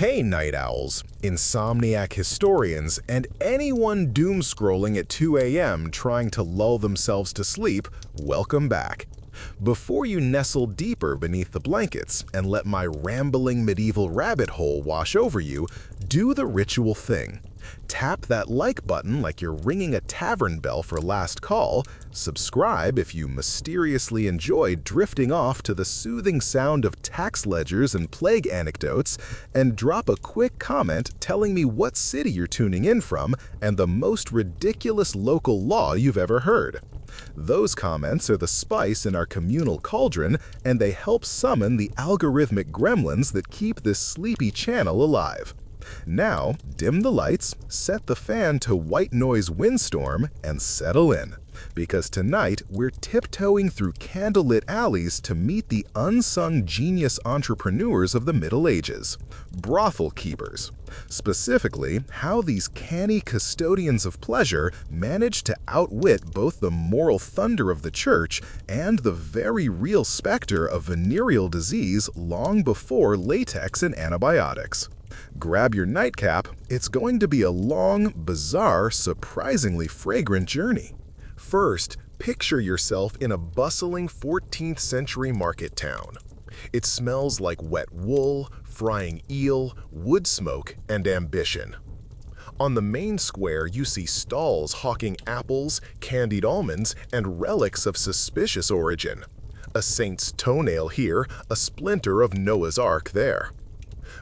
Hey night owls, insomniac historians, and anyone doom-scrolling at 2 a.m. trying to lull themselves to sleep, welcome back. Before you nestle deeper beneath the blankets and let my rambling medieval rabbit hole wash over you, do the ritual thing. Tap that like button like you're ringing a tavern bell for last call, subscribe if you mysteriously enjoy drifting off to the soothing sound of tax ledgers and plague anecdotes, and drop a quick comment telling me what city you're tuning in from and the most ridiculous local law you've ever heard. Those comments are the spice in our communal cauldron, and they help summon the algorithmic gremlins that keep this sleepy channel alive. Now, dim the lights, set the fan to white noise windstorm, and settle in. Because tonight, we're tiptoeing through candlelit alleys to meet the unsung genius entrepreneurs of the Middle Ages, brothel keepers. Specifically, how these canny custodians of pleasure managed to outwit both the moral thunder of the church and the very real specter of venereal disease long before latex and antibiotics. Grab your nightcap, it's going to be a long, bizarre, surprisingly fragrant journey. First, picture yourself in a bustling 14th century market town. It smells like wet wool, frying eel, wood smoke, and ambition. On the main square, you see stalls hawking apples, candied almonds, and relics of suspicious origin. A saint's toenail here, a splinter of Noah's Ark there.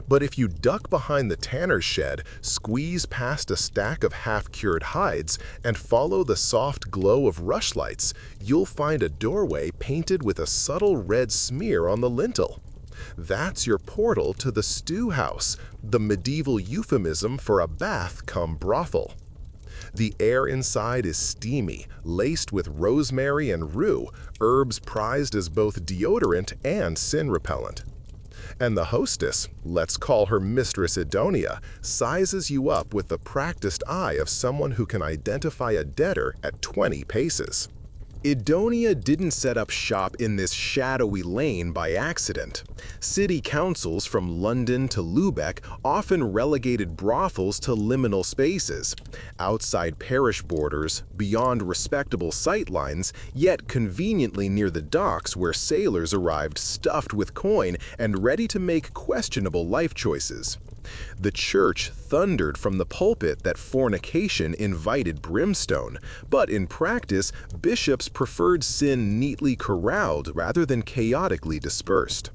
But if you duck behind the tanner's shed, squeeze past a stack of half-cured hides, and follow the soft glow of rushlights, you'll find a doorway painted with a subtle red smear on the lintel. That's your portal to the stew house, the medieval euphemism for a bath cum brothel. The air inside is steamy, laced with rosemary and rue, herbs prized as both deodorant and sin repellent. And the hostess, let's call her Mistress Idonia, sizes you up with the practiced eye of someone who can identify a debtor at 20 paces. Idonia didn't set up shop in this shadowy lane by accident. City councils from London to Lubeck often relegated brothels to liminal spaces, outside parish borders, beyond respectable sightlines, yet conveniently near the docks where sailors arrived stuffed with coin and ready to make questionable life choices. The church thundered from the pulpit that fornication invited brimstone, but in practice, bishops preferred sin neatly corralled rather than chaotically dispersed.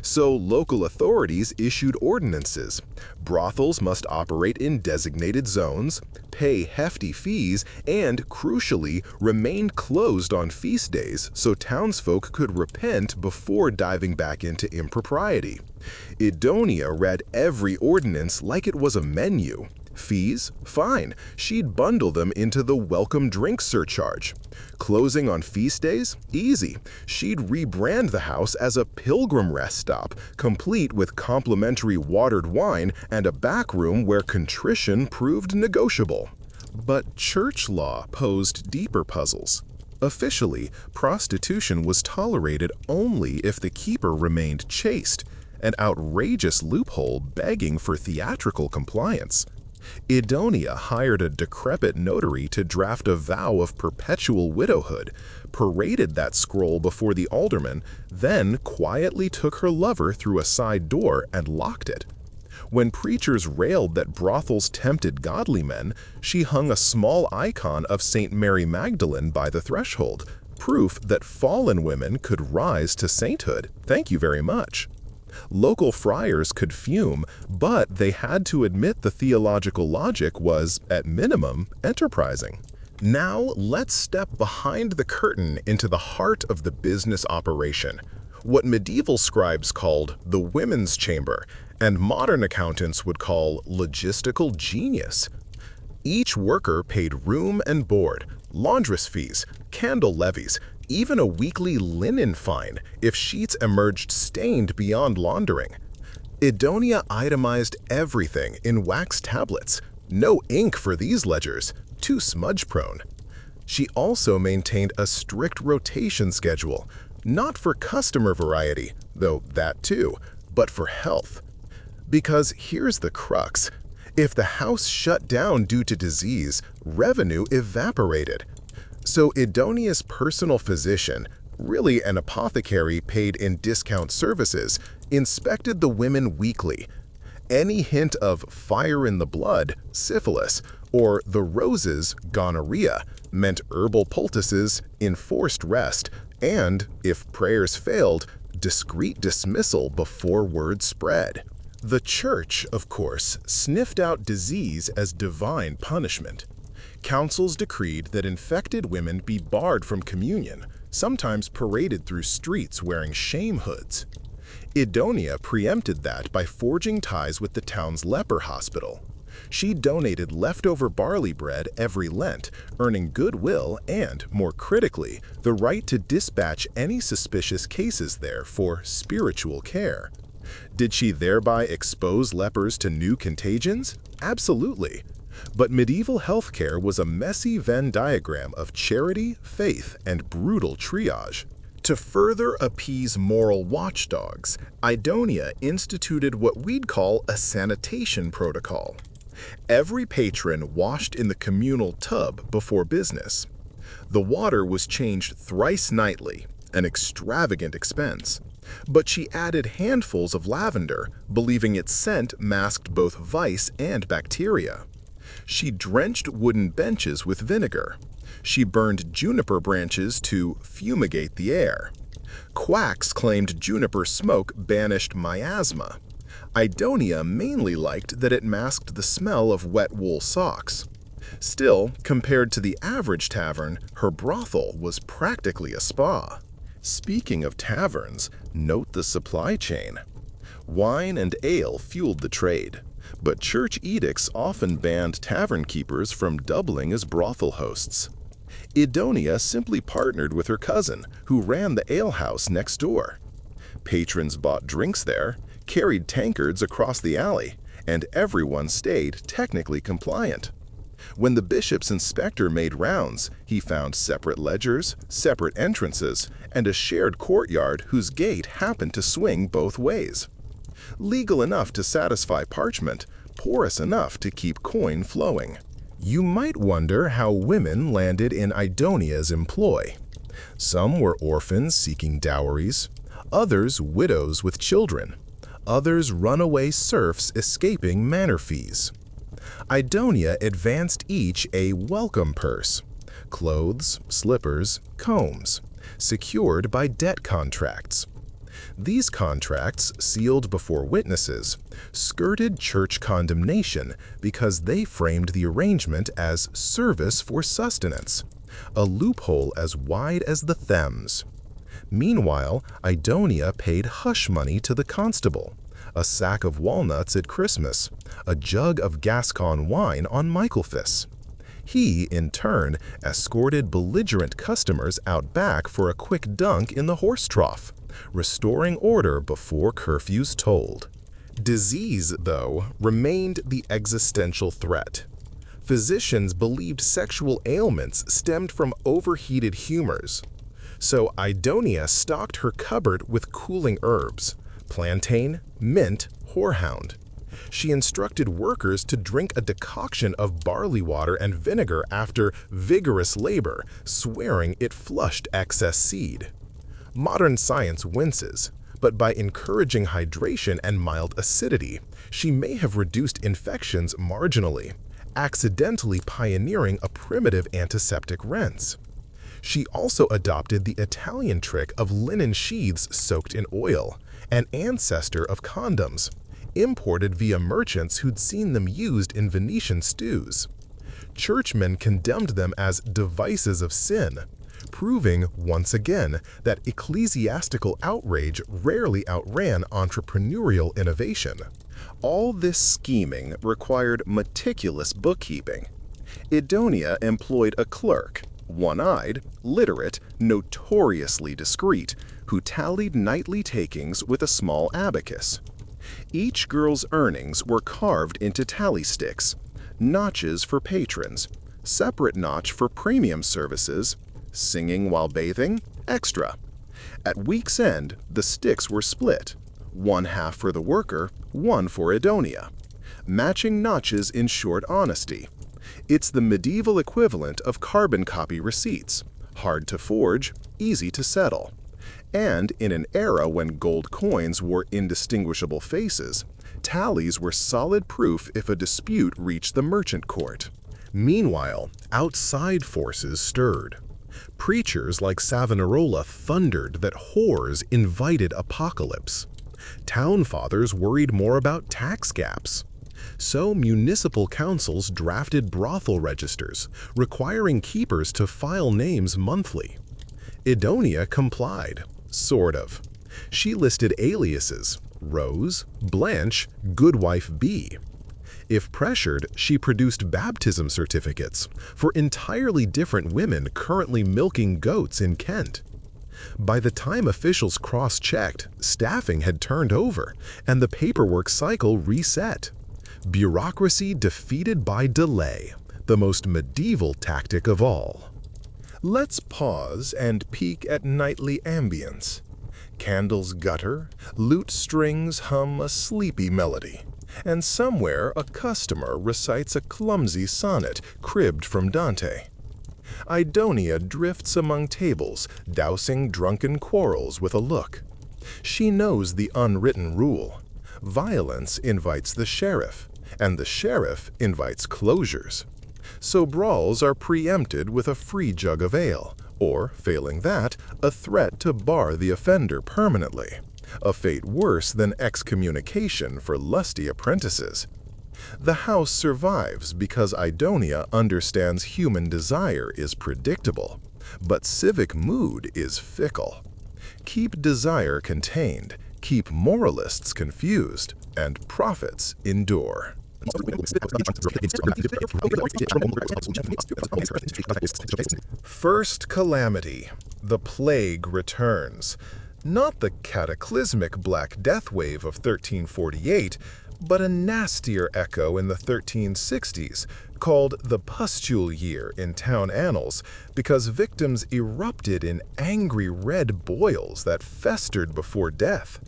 So local authorities issued ordinances. Brothels must operate in designated zones, pay hefty fees, and, crucially, remain closed on feast days so townsfolk could repent before diving back into impropriety. Idonia read every ordinance like it was a menu. Fees? Fine. She'd bundle them into the welcome drink surcharge. Closing on feast days? Easy. She'd rebrand the house as a pilgrim rest stop, complete with complimentary watered wine and a back room where contrition proved negotiable. But church law posed deeper puzzles. Officially, prostitution was tolerated only if the keeper remained chaste, an outrageous loophole begging for theatrical compliance. Idonia hired a decrepit notary to draft a vow of perpetual widowhood, paraded that scroll before the alderman, then quietly took her lover through a side door and locked it. When preachers railed that brothels tempted godly men, she hung a small icon of St. Mary Magdalene by the threshold, proof that fallen women could rise to sainthood. Thank you very much. Local friars could fume, but they had to admit the theological logic was, at minimum, enterprising. Now, let's step behind the curtain into the heart of the business operation, what medieval scribes called the women's chamber, and modern accountants would call logistical genius. Each worker paid room and board, laundress fees, candle levies, even a weekly linen fine if sheets emerged stained beyond laundering. Idonia itemized everything in wax tablets. No ink for these ledgers, too smudge-prone. She also maintained a strict rotation schedule, not for customer variety, though that too, but for health. Because here's the crux. If the house shut down due to disease, revenue evaporated. So Idonia's personal physician, really an apothecary paid in discount services, inspected the women weekly. Any hint of fire in the blood, syphilis, or the roses, gonorrhea, meant herbal poultices, enforced rest, and, if prayers failed, discreet dismissal before word spread. The church, of course, sniffed out disease as divine punishment. Councils decreed that infected women be barred from communion, sometimes paraded through streets wearing shame hoods. Idonia preempted that by forging ties with the town's leper hospital. She donated leftover barley bread every Lent, earning goodwill and, more critically, the right to dispatch any suspicious cases there for spiritual care. Did she thereby expose lepers to new contagions? Absolutely. But medieval healthcare was a messy Venn diagram of charity, faith, and brutal triage. To further appease moral watchdogs, Idonia instituted what we'd call a sanitation protocol. Every patron washed in the communal tub before business. The water was changed thrice nightly, an extravagant expense. But she added handfuls of lavender, believing its scent masked both vice and bacteria. She drenched wooden benches with vinegar. She burned juniper branches to fumigate the air. Quacks claimed juniper smoke banished miasma. Idonia mainly liked that it masked the smell of wet wool socks. Still, compared to the average tavern, her brothel was practically a spa. Speaking of taverns, note the supply chain. Wine and ale fueled the trade, but church edicts often banned tavern keepers from doubling as brothel hosts. Idonia simply partnered with her cousin, who ran the alehouse next door. Patrons bought drinks there, carried tankards across the alley, and everyone stayed technically compliant. When the bishop's inspector made rounds, he found separate ledgers, separate entrances, and a shared courtyard whose gate happened to swing both ways. Legal enough to satisfy parchment, porous enough to keep coin flowing. You might wonder how women landed in Idonia's employ. Some were orphans seeking dowries, others widows with children, others runaway serfs escaping manor fees. Idonia advanced each a welcome purse, clothes, slippers, combs, secured by debt contracts. These contracts, sealed before witnesses, skirted church condemnation because they framed the arrangement as service for sustenance, a loophole as wide as the Thames. Meanwhile, Idonia paid hush money to the constable, a sack of walnuts at Christmas, a jug of Gascon wine on Michaelmas. He, in turn, escorted belligerent customers out back for a quick dunk in the horse trough, restoring order before curfews tolled. Disease, though, remained the existential threat. Physicians believed sexual ailments stemmed from overheated humors. So Idonia stocked her cupboard with cooling herbs, plantain, mint, horehound. She instructed workers to drink a decoction of barley water and vinegar after vigorous labor, swearing it flushed excess seed. Modern science winces, but by encouraging hydration and mild acidity, she may have reduced infections marginally, accidentally pioneering a primitive antiseptic rinse. She also adopted the Italian trick of linen sheaths soaked in oil, an ancestor of condoms, imported via merchants who'd seen them used in Venetian stews. Churchmen condemned them as devices of sin, proving once again that ecclesiastical outrage rarely outran entrepreneurial innovation. All this scheming required meticulous bookkeeping. Idonia employed a clerk, one-eyed, literate, notoriously discreet, who tallied nightly takings with a small abacus. Each girl's earnings were carved into tally sticks, notches for patrons, separate notch for premium services, singing while bathing, extra. At week's end, the sticks were split. one half for the worker, one for Idonia. Matching notches in short honesty. It's the medieval equivalent of carbon copy receipts. Hard to forge, easy to settle. And in an era when gold coins wore indistinguishable faces, tallies were solid proof if a dispute reached the merchant court. Meanwhile, outside forces stirred. Preachers like Savonarola thundered that whores invited apocalypse. Town fathers worried more about tax gaps. So municipal councils drafted brothel registers, requiring keepers to file names monthly. Idonia complied, sort of. She listed aliases: Rose, Blanche, Goodwife B. If pressured, she produced baptism certificates for entirely different women currently milking goats in Kent. By the time officials cross-checked, staffing had turned over, and the paperwork cycle reset. Bureaucracy defeated by delay, the most medieval tactic of all. Let's pause and peek at nightly ambience. Candles gutter, lute strings hum a sleepy melody, and somewhere a customer recites a clumsy sonnet cribbed from Dante. Idonia drifts among tables, dousing drunken quarrels with a look. She knows the unwritten rule. Violence invites the sheriff, and the sheriff invites closures. So brawls are preempted with a free jug of ale, or, failing that, a threat to bar the offender permanently. A fate worse than excommunication for lusty apprentices. The house survives because Idonia understands human desire is predictable, but civic mood is fickle. Keep desire contained, keep moralists confused, and prophets endure. First calamity. The plague returns. Not the cataclysmic Black Death wave of 1348, but a nastier echo in the 1360s, called the Pustule Year in town annals, because victims erupted in angry red boils that festered before death.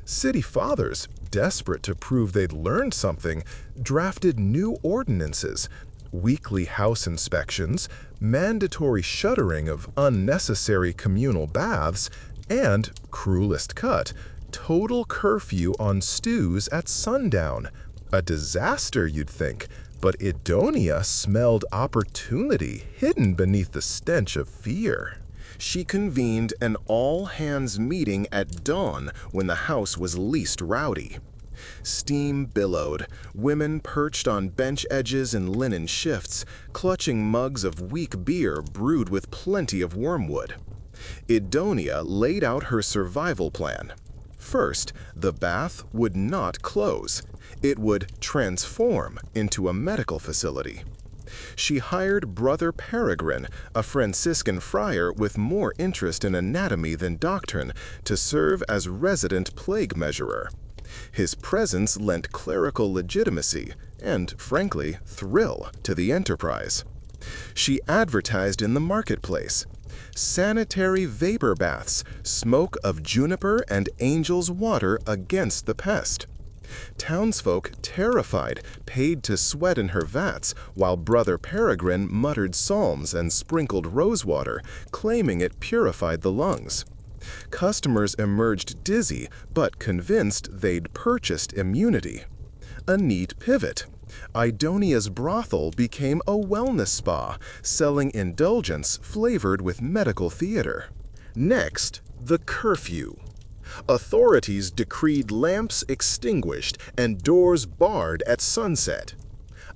City fathers, desperate to prove they'd learned something, drafted new ordinances, weekly house inspections, mandatory shuttering of unnecessary communal baths, and, cruelest cut, total curfew on stews at sundown. A disaster, you'd think, but Idonia smelled opportunity hidden beneath the stench of fear. She convened an all-hands meeting at dawn when the house was least rowdy. Steam billowed, women perched on bench edges in linen shifts, clutching mugs of weak beer brewed with plenty of wormwood. Idonia laid out her survival plan. First, the bath would not close. It would transform into a medical facility. She hired Brother Peregrine, a Franciscan friar with more interest in anatomy than doctrine, to serve as resident plague measurer. His presence lent clerical legitimacy and, frankly, thrill to the enterprise. She advertised in the marketplace. Sanitary vapor baths, smoke of juniper and angel's water against the pest. Townsfolk, terrified, paid to sweat in her vats, while Brother Peregrine muttered psalms and sprinkled rosewater, claiming it purified the lungs. Customers emerged dizzy, but convinced they'd purchased immunity. A neat pivot. Idonia's brothel became a wellness spa, selling indulgence flavored with medical theater. Next, the curfew. Authorities decreed lamps extinguished and doors barred at sunset.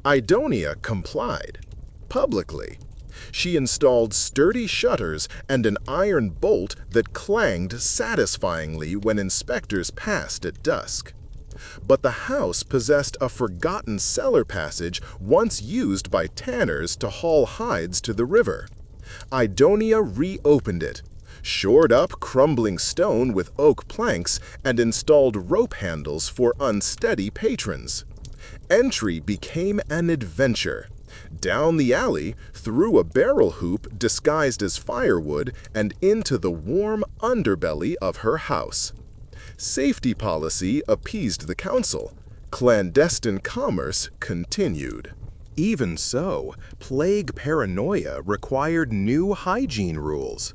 Idonia complied. Publicly. She installed sturdy shutters and an iron bolt that clanged satisfyingly when inspectors passed at dusk. But the house possessed a forgotten cellar passage once used by tanners to haul hides to the river. Idonia reopened it, shored up crumbling stone with oak planks, and installed rope handles for unsteady patrons. Entry became an adventure. Down the alley, through a barrel hoop disguised as firewood, and into the warm underbelly of her house. Safety policy appeased the council. Clandestine commerce continued. Even so, plague paranoia required new hygiene rules.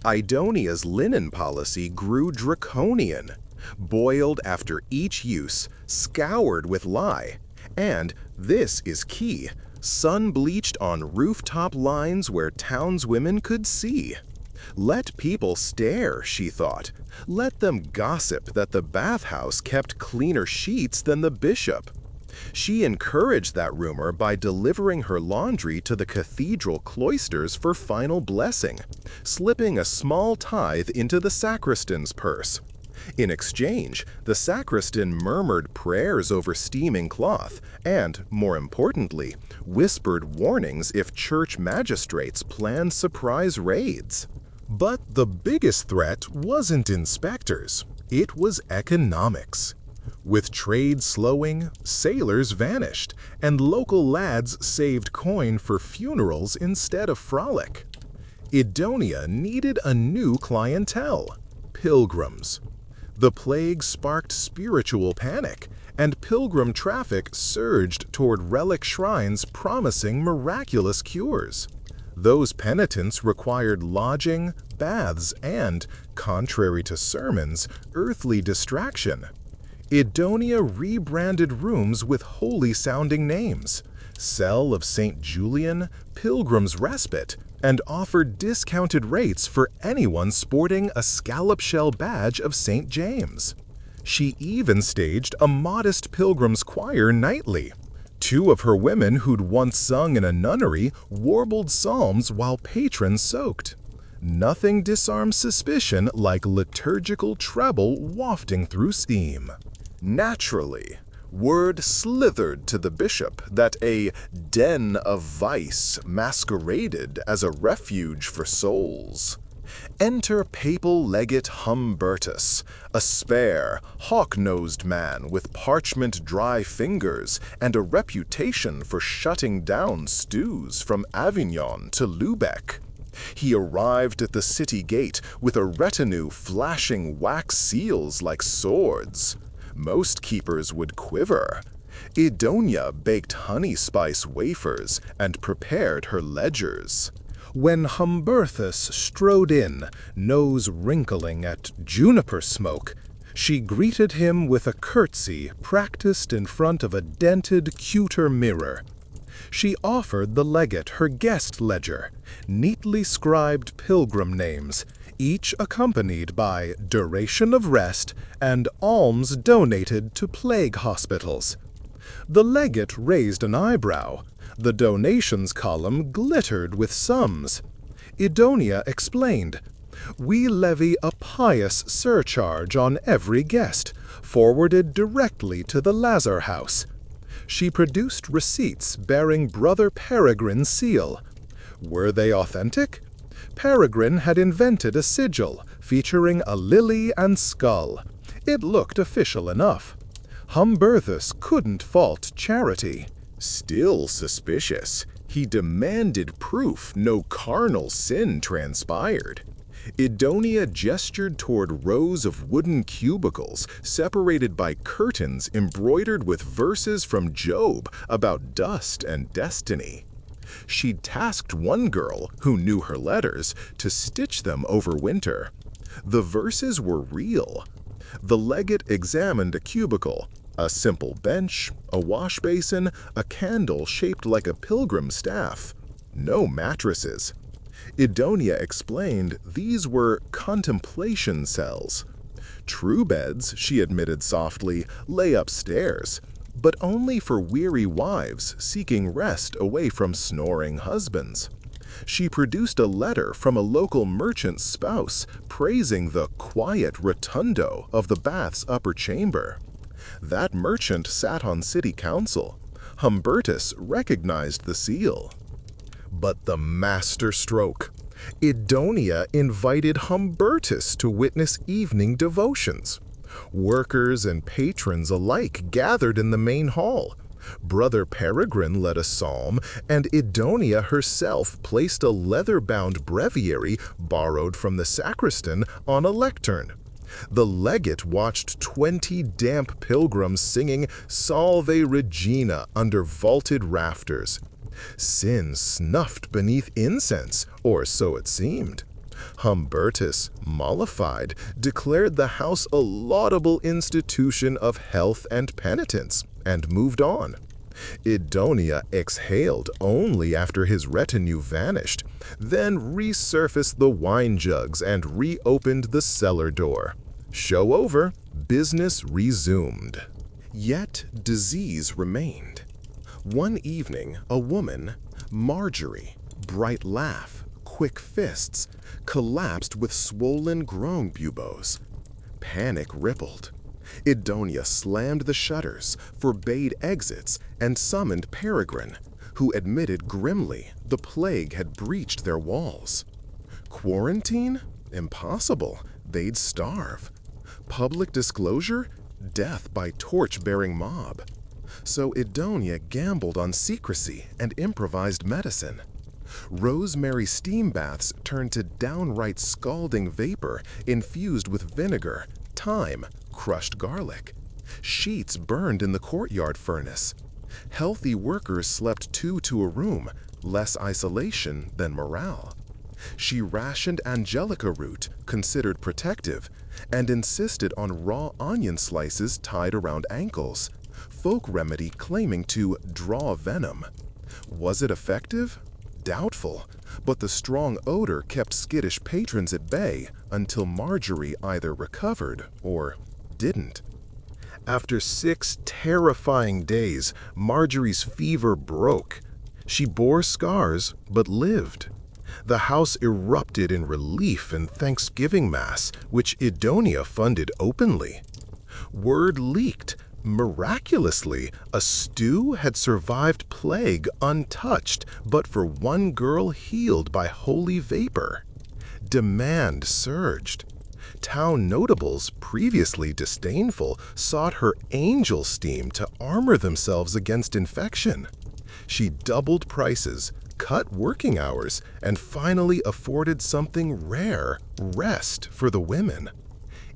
Idonia's linen policy grew draconian, boiled after each use, scoured with lye, and, this is key, sun-bleached on rooftop lines where townswomen could see. Let people stare, she thought. Let them gossip that the bathhouse kept cleaner sheets than the bishop. She encouraged that rumor by delivering her laundry to the cathedral cloisters for final blessing, slipping a small tithe into the sacristan's purse. In exchange, the sacristan murmured prayers over steaming cloth and, more importantly, whispered warnings if church magistrates planned surprise raids. But the biggest threat wasn't inspectors, it was economics. With trade slowing, sailors vanished, and local lads saved coin for funerals instead of frolic. Idonia needed a new clientele: pilgrims. The plague sparked spiritual panic, and pilgrim traffic surged toward relic shrines promising miraculous cures. Those penitents required lodging, baths, and, contrary to sermons, earthly distraction. Idonia rebranded rooms with holy-sounding names: Cell of St. Julian, Pilgrim's Respite, and offered discounted rates for anyone sporting a scallop shell badge of St. James. She even staged a modest pilgrim's choir nightly. 2 of her women who'd once sung in a nunnery warbled psalms while patrons soaked. Nothing disarms suspicion like liturgical treble wafting through steam. Naturally, word slithered to the bishop that a den of vice masqueraded as a refuge for souls. Enter papal legate Humbertus, a spare, hawk-nosed man with parchment-dry fingers and a reputation for shutting down stews from Avignon to Lubeck. He arrived at the city gate with a retinue flashing wax seals like swords. Most keepers would quiver. Idonia baked honey spice wafers and prepared her ledgers. When Humbertus strode in, nose wrinkling at juniper smoke, she greeted him with a curtsy practiced in front of a dented pewter mirror. She offered the legate her guest ledger, neatly scribed pilgrim names, each accompanied by duration of rest and alms donated to plague hospitals. The legate raised an eyebrow. The donations column glittered with sums. Idonia explained, "We levy a pious surcharge on every guest, forwarded directly to the Lazar House." She produced receipts bearing Brother Peregrine's seal. Were they authentic? Peregrine had invented a sigil featuring a lily and skull. It looked official enough. Humbertus couldn't fault charity. Still suspicious, he demanded proof no carnal sin transpired. Idonia gestured toward rows of wooden cubicles separated by curtains embroidered with verses from Job about dust and destiny. She tasked one girl, who knew her letters, to stitch them over winter. The verses were real. The legate examined a cubicle, a simple bench, a wash basin, a candle shaped like a pilgrim staff. No mattresses. Idonia explained these were contemplation cells. True beds, she admitted softly, lay upstairs, but only for weary wives seeking rest away from snoring husbands. She produced a letter from a local merchant's spouse praising the quiet rotundo of the bath's upper chamber. That merchant sat on city council. Humbertus recognized the seal. But the master stroke. Idonia invited Humbertus to witness evening devotions. Workers and patrons alike gathered in the main hall. Brother Peregrine led a psalm, and Idonia herself placed a leather-bound breviary borrowed from the sacristan on a lectern. The legate watched 20 damp pilgrims singing Salve Regina under vaulted rafters. Sin snuffed beneath incense, or so it seemed. Humbertus, mollified, declared the house a laudable institution of health and penitence, and moved on. Idonia exhaled only after his retinue vanished, then resurfaced the wine jugs and reopened the cellar door. Show over, business resumed. Yet disease remained. One evening, a woman, Marjorie, bright laugh, quick fists, collapsed with swollen groin buboes. Panic rippled. Idonia slammed the shutters, forbade exits, and summoned Peregrine, who admitted grimly the plague had breached their walls. Quarantine? Impossible. They'd starve. Public disclosure? Death by torch-bearing mob. So Idonia gambled on secrecy and improvised medicine. Rosemary steam baths turned to downright scalding vapor infused with vinegar, thyme, crushed garlic. Sheets burned in the courtyard furnace. Healthy workers slept two to a room, less isolation than morale. She rationed angelica root, considered protective, and insisted on raw onion slices tied around ankles, folk remedy claiming to draw venom. Was it effective? Doubtful, but the strong odor kept skittish patrons at bay until Marjorie either recovered or didn't. After 6 terrifying days, Marjorie's fever broke. She bore scars, but lived. The house erupted in relief and Thanksgiving Mass, which Idonia funded openly. Word leaked. Miraculously, a stew had survived plague untouched, but for one girl healed by holy vapor. Demand surged. Town notables, previously disdainful, sought her angel steam to armor themselves against infection. She doubled prices, cut working hours, and finally afforded something rare, rest for the women.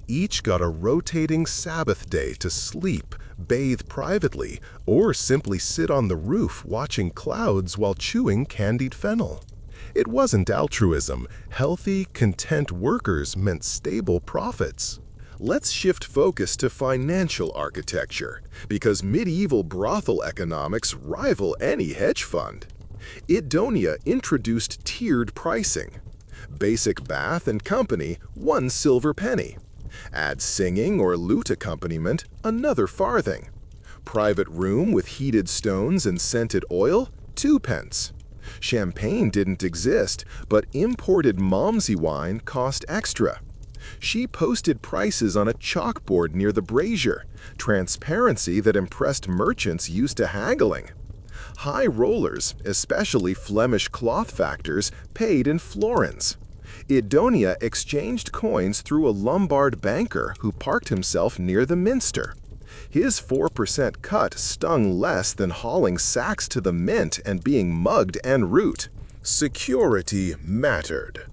Each got a rotating Sabbath day to sleep, bathe privately, or simply sit on the roof watching clouds while chewing candied fennel. It wasn't altruism. Healthy, content workers meant stable profits. Let's shift focus to financial architecture, because medieval brothel economics rival any hedge fund. Idonia introduced tiered pricing. Basic bath and company, 1 silver penny. Add singing or lute accompaniment, another farthing. Private room with heated stones and scented oil, 2 pence. Champagne didn't exist, but imported Malmsey wine cost extra. She posted prices on a chalkboard near the brazier, transparency that impressed merchants used to haggling. High rollers, especially Flemish cloth factors, paid in florins. Idonia exchanged coins through a Lombard banker who parked himself near the minster. His 4% cut stung less than hauling sacks to the mint and being mugged en route. Security mattered.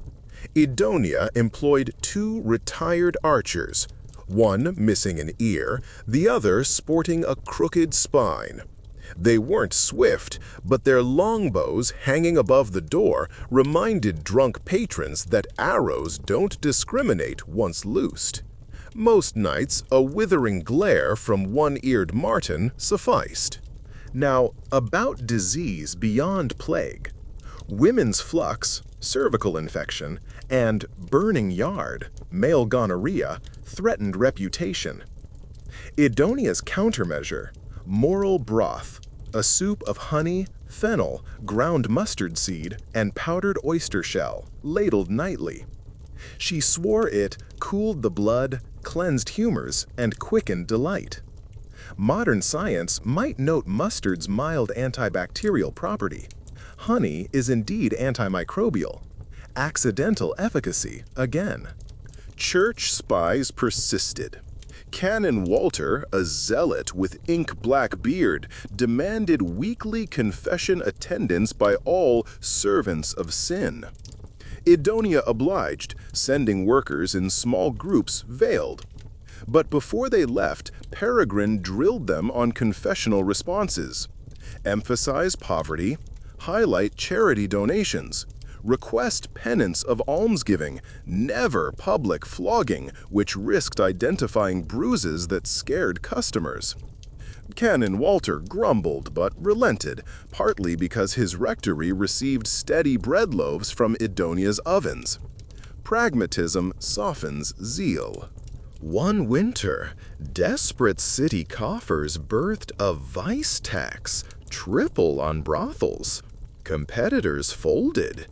Idonia employed 2 retired archers, one missing an ear, the other sporting a crooked spine. They weren't swift, but their longbows hanging above the door reminded drunk patrons that arrows don't discriminate once loosed. Most nights, a withering glare from one-eared marten sufficed. Now, about disease beyond plague. Women's flux, cervical infection, and burning yard, male gonorrhea, threatened reputation. Idonia's countermeasure, moral broth, a soup of honey, fennel, ground mustard seed, and powdered oyster shell, ladled nightly. She swore it cooled the blood, cleansed humors, and quickened delight. Modern science might note mustard's mild antibacterial property. Honey is indeed antimicrobial. Accidental efficacy, again. Church spies persisted. Canon Walter, a zealot with ink-black beard, demanded weekly confession attendance by all servants of sin. Idonia obliged, sending workers in small groups veiled. But before they left, Peregrine drilled them on confessional responses. Emphasize poverty, highlight charity donations, request penance of almsgiving, never public flogging, which risked identifying bruises that scared customers. Canon Walter grumbled but relented, partly because his rectory received steady bread loaves from Idonia's ovens. Pragmatism softens zeal. One winter, desperate city coffers birthed a vice tax, triple on brothels. Competitors folded.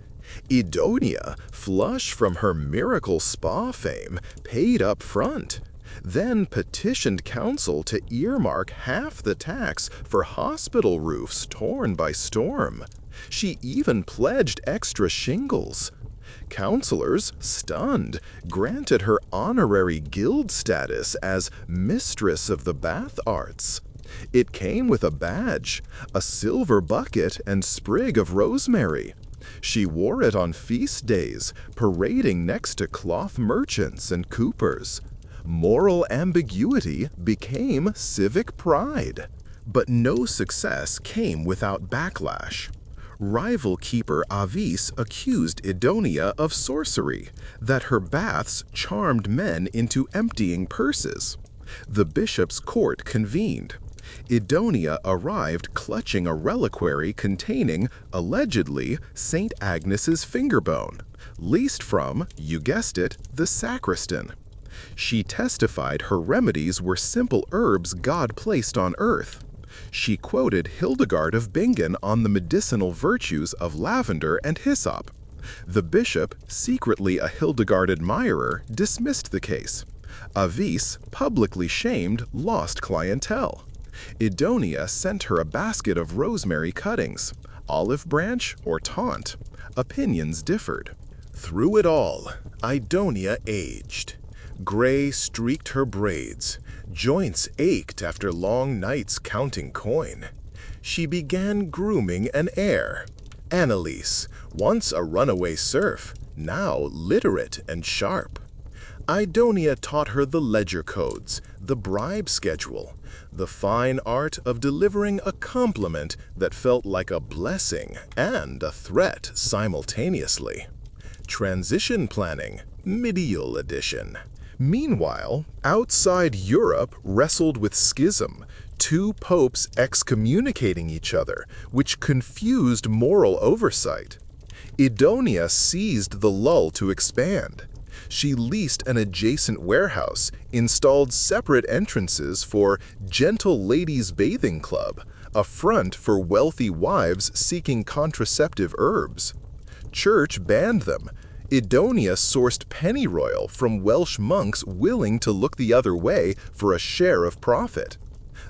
Idonia, flush from her miracle spa fame, paid up front, then petitioned council to earmark half the tax for hospital roofs torn by storm. She even pledged extra shingles. Counselors, stunned, granted her honorary guild status as Mistress of the Bath Arts. It came with a badge, a silver bucket, and sprig of rosemary. She wore it on feast days, parading next to cloth merchants and coopers. Moral ambiguity became civic pride. But no success came without backlash. Rival keeper Avis accused Idonia of sorcery, that her baths charmed men into emptying purses. The bishop's court convened. Idonia arrived clutching a reliquary containing, allegedly, St. Agnes's finger bone, leased from, you guessed it, the sacristan. She testified her remedies were simple herbs God placed on earth. She quoted Hildegard of Bingen on the medicinal virtues of lavender and hyssop. The bishop, secretly a Hildegard admirer, dismissed the case. Avis, publicly shamed, lost clientele. Idonia sent her a basket of rosemary cuttings. Olive branch or taunt? Opinions differed. Through it all, Idonia aged. Gray streaked her braids. Joints ached after long nights counting coin. She began grooming an heir. Annalise, once a runaway serf, now literate and sharp. Idonia taught her the ledger codes, the bribe schedule, the fine art of delivering a compliment that felt like a blessing and a threat simultaneously. Transition planning, medieval edition. Meanwhile, outside Europe wrestled with schism, two popes excommunicating each other, which confused moral oversight. Idonia seized the lull to expand. She leased an adjacent warehouse, installed separate entrances for Gentle Ladies Bathing Club, a front for wealthy wives seeking contraceptive herbs. Church banned them. Idonia sourced pennyroyal from Welsh monks willing to look the other way for a share of profit.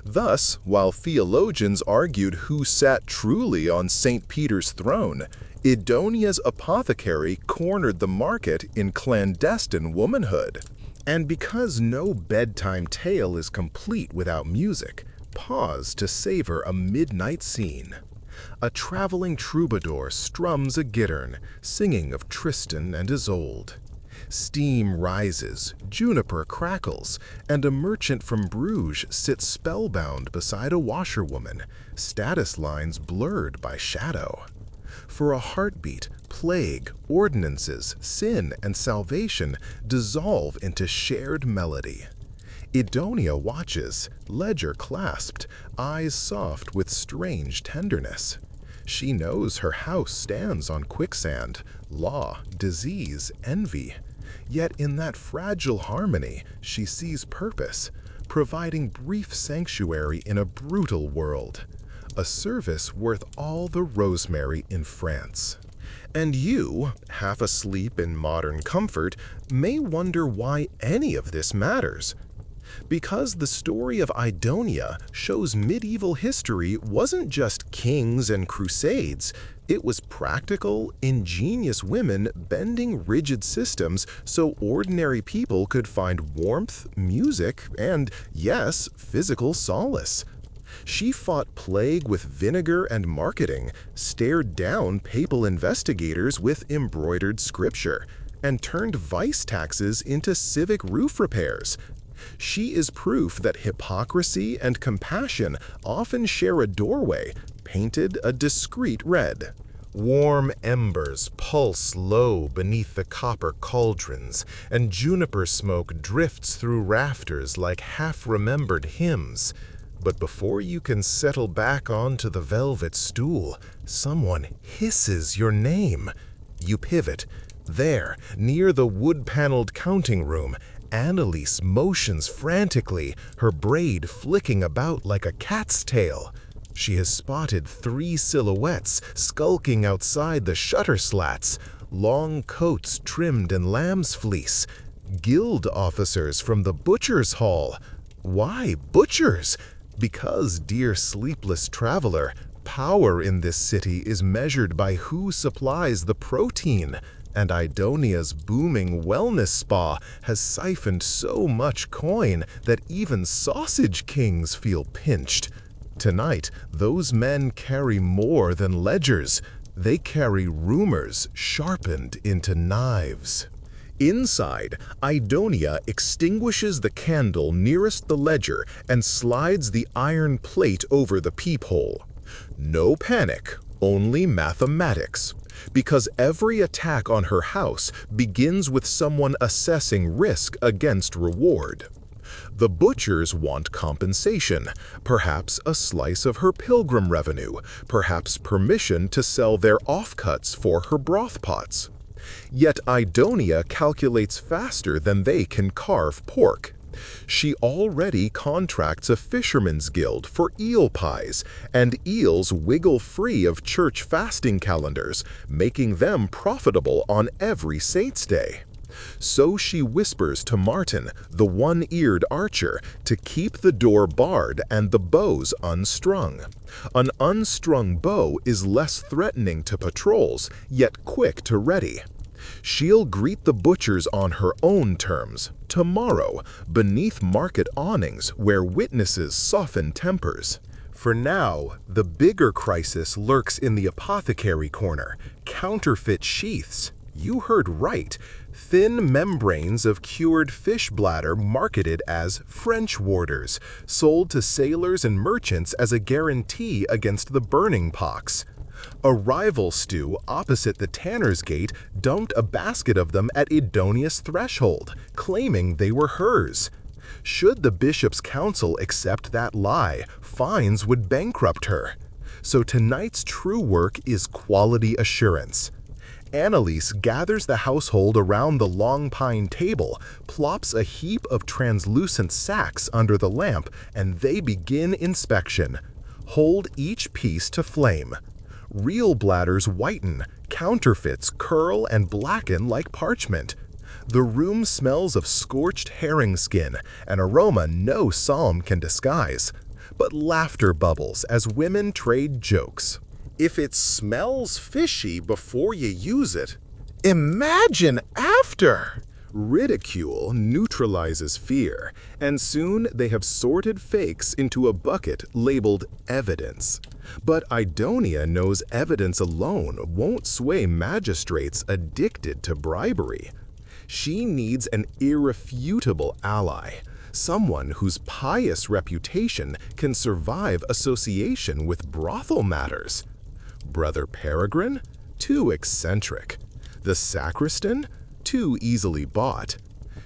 Thus, while theologians argued who sat truly on St. Peter's throne, Idonia's apothecary cornered the market in clandestine womanhood. And because no bedtime tale is complete without music, pause to savor a midnight scene. A traveling troubadour strums a gittern, singing of Tristan and Isolde. Steam rises, juniper crackles, and a merchant from Bruges sits spellbound beside a washerwoman, status lines blurred by shadow. For a heartbeat, plague, ordinances, sin, and salvation dissolve into shared melody. Idonia watches, ledger clasped, eyes soft with strange tenderness. She knows her house stands on quicksand, law, disease, envy. Yet in that fragile harmony, she sees purpose, providing brief sanctuary in a brutal world. A service worth all the rosemary in France. And you, half asleep in modern comfort, may wonder why any of this matters. Because the story of Idonia shows medieval history wasn't just kings and crusades. It was practical, ingenious women bending rigid systems so ordinary people could find warmth, music, and, yes, physical solace. She fought plague with vinegar and marketing, stared down papal investigators with embroidered scripture, and turned vice taxes into civic roof repairs. She is proof that hypocrisy and compassion often share a doorway, painted a discreet red. Warm embers pulse low beneath the copper cauldrons, and juniper smoke drifts through rafters like half-remembered hymns. But before you can settle back onto the velvet stool, someone hisses your name. You pivot. There, near the wood-paneled counting room, Annalise motions frantically, her braid flicking about like a cat's tail. She has spotted 3 silhouettes skulking outside the shutter slats, long coats trimmed in lamb's fleece, guild officers from the butcher's hall. Why butchers? Because, dear sleepless traveler, power in this city is measured by who supplies the protein, and Idonia's booming wellness spa has siphoned so much coin that even sausage kings feel pinched. Tonight, those men carry more than ledgers. They carry rumors sharpened into knives. Inside, Idonia extinguishes the candle nearest the ledger and slides the iron plate over the peephole. No panic, only mathematics. Because every attack on her house begins with someone assessing risk against reward. The butchers want compensation, perhaps a slice of her pilgrim revenue, perhaps permission to sell their offcuts for her broth pots. Yet Idonia calculates faster than they can carve pork. She already contracts a fisherman's guild for eel pies, and eels wiggle free of church fasting calendars, making them profitable on every saint's day. So she whispers to Martin, the one-eared archer, to keep the door barred and the bows unstrung. An unstrung bow is less threatening to patrols, yet quick to ready. She'll greet the butchers on her own terms, tomorrow, beneath market awnings where witnesses soften tempers. For now, the bigger crisis lurks in the apothecary corner, counterfeit sheaths. You heard right. Thin membranes of cured fish bladder marketed as French warders, sold to sailors and merchants as a guarantee against the burning pox. A rival stew opposite the tanner's gate dumped a basket of them at Idonia's threshold, claiming they were hers. Should the bishop's council accept that lie, fines would bankrupt her. So tonight's true work is quality assurance. Annalise gathers the household around the long pine table, plops a heap of translucent sacks under the lamp, and they begin inspection. Hold each piece to flame. Real bladders whiten, counterfeits curl and blacken like parchment. The room smells of scorched herring skin, an aroma no psalm can disguise. But laughter bubbles as women trade jokes. If it smells fishy before you use it, imagine after! Ridicule neutralizes fear, and soon they have sorted fakes into a bucket labeled evidence. But Idonia knows evidence alone won't sway magistrates addicted to bribery. She needs an irrefutable ally, someone whose pious reputation can survive association with brothel matters. Brother Peregrine? Too eccentric. The sacristan? Too easily bought.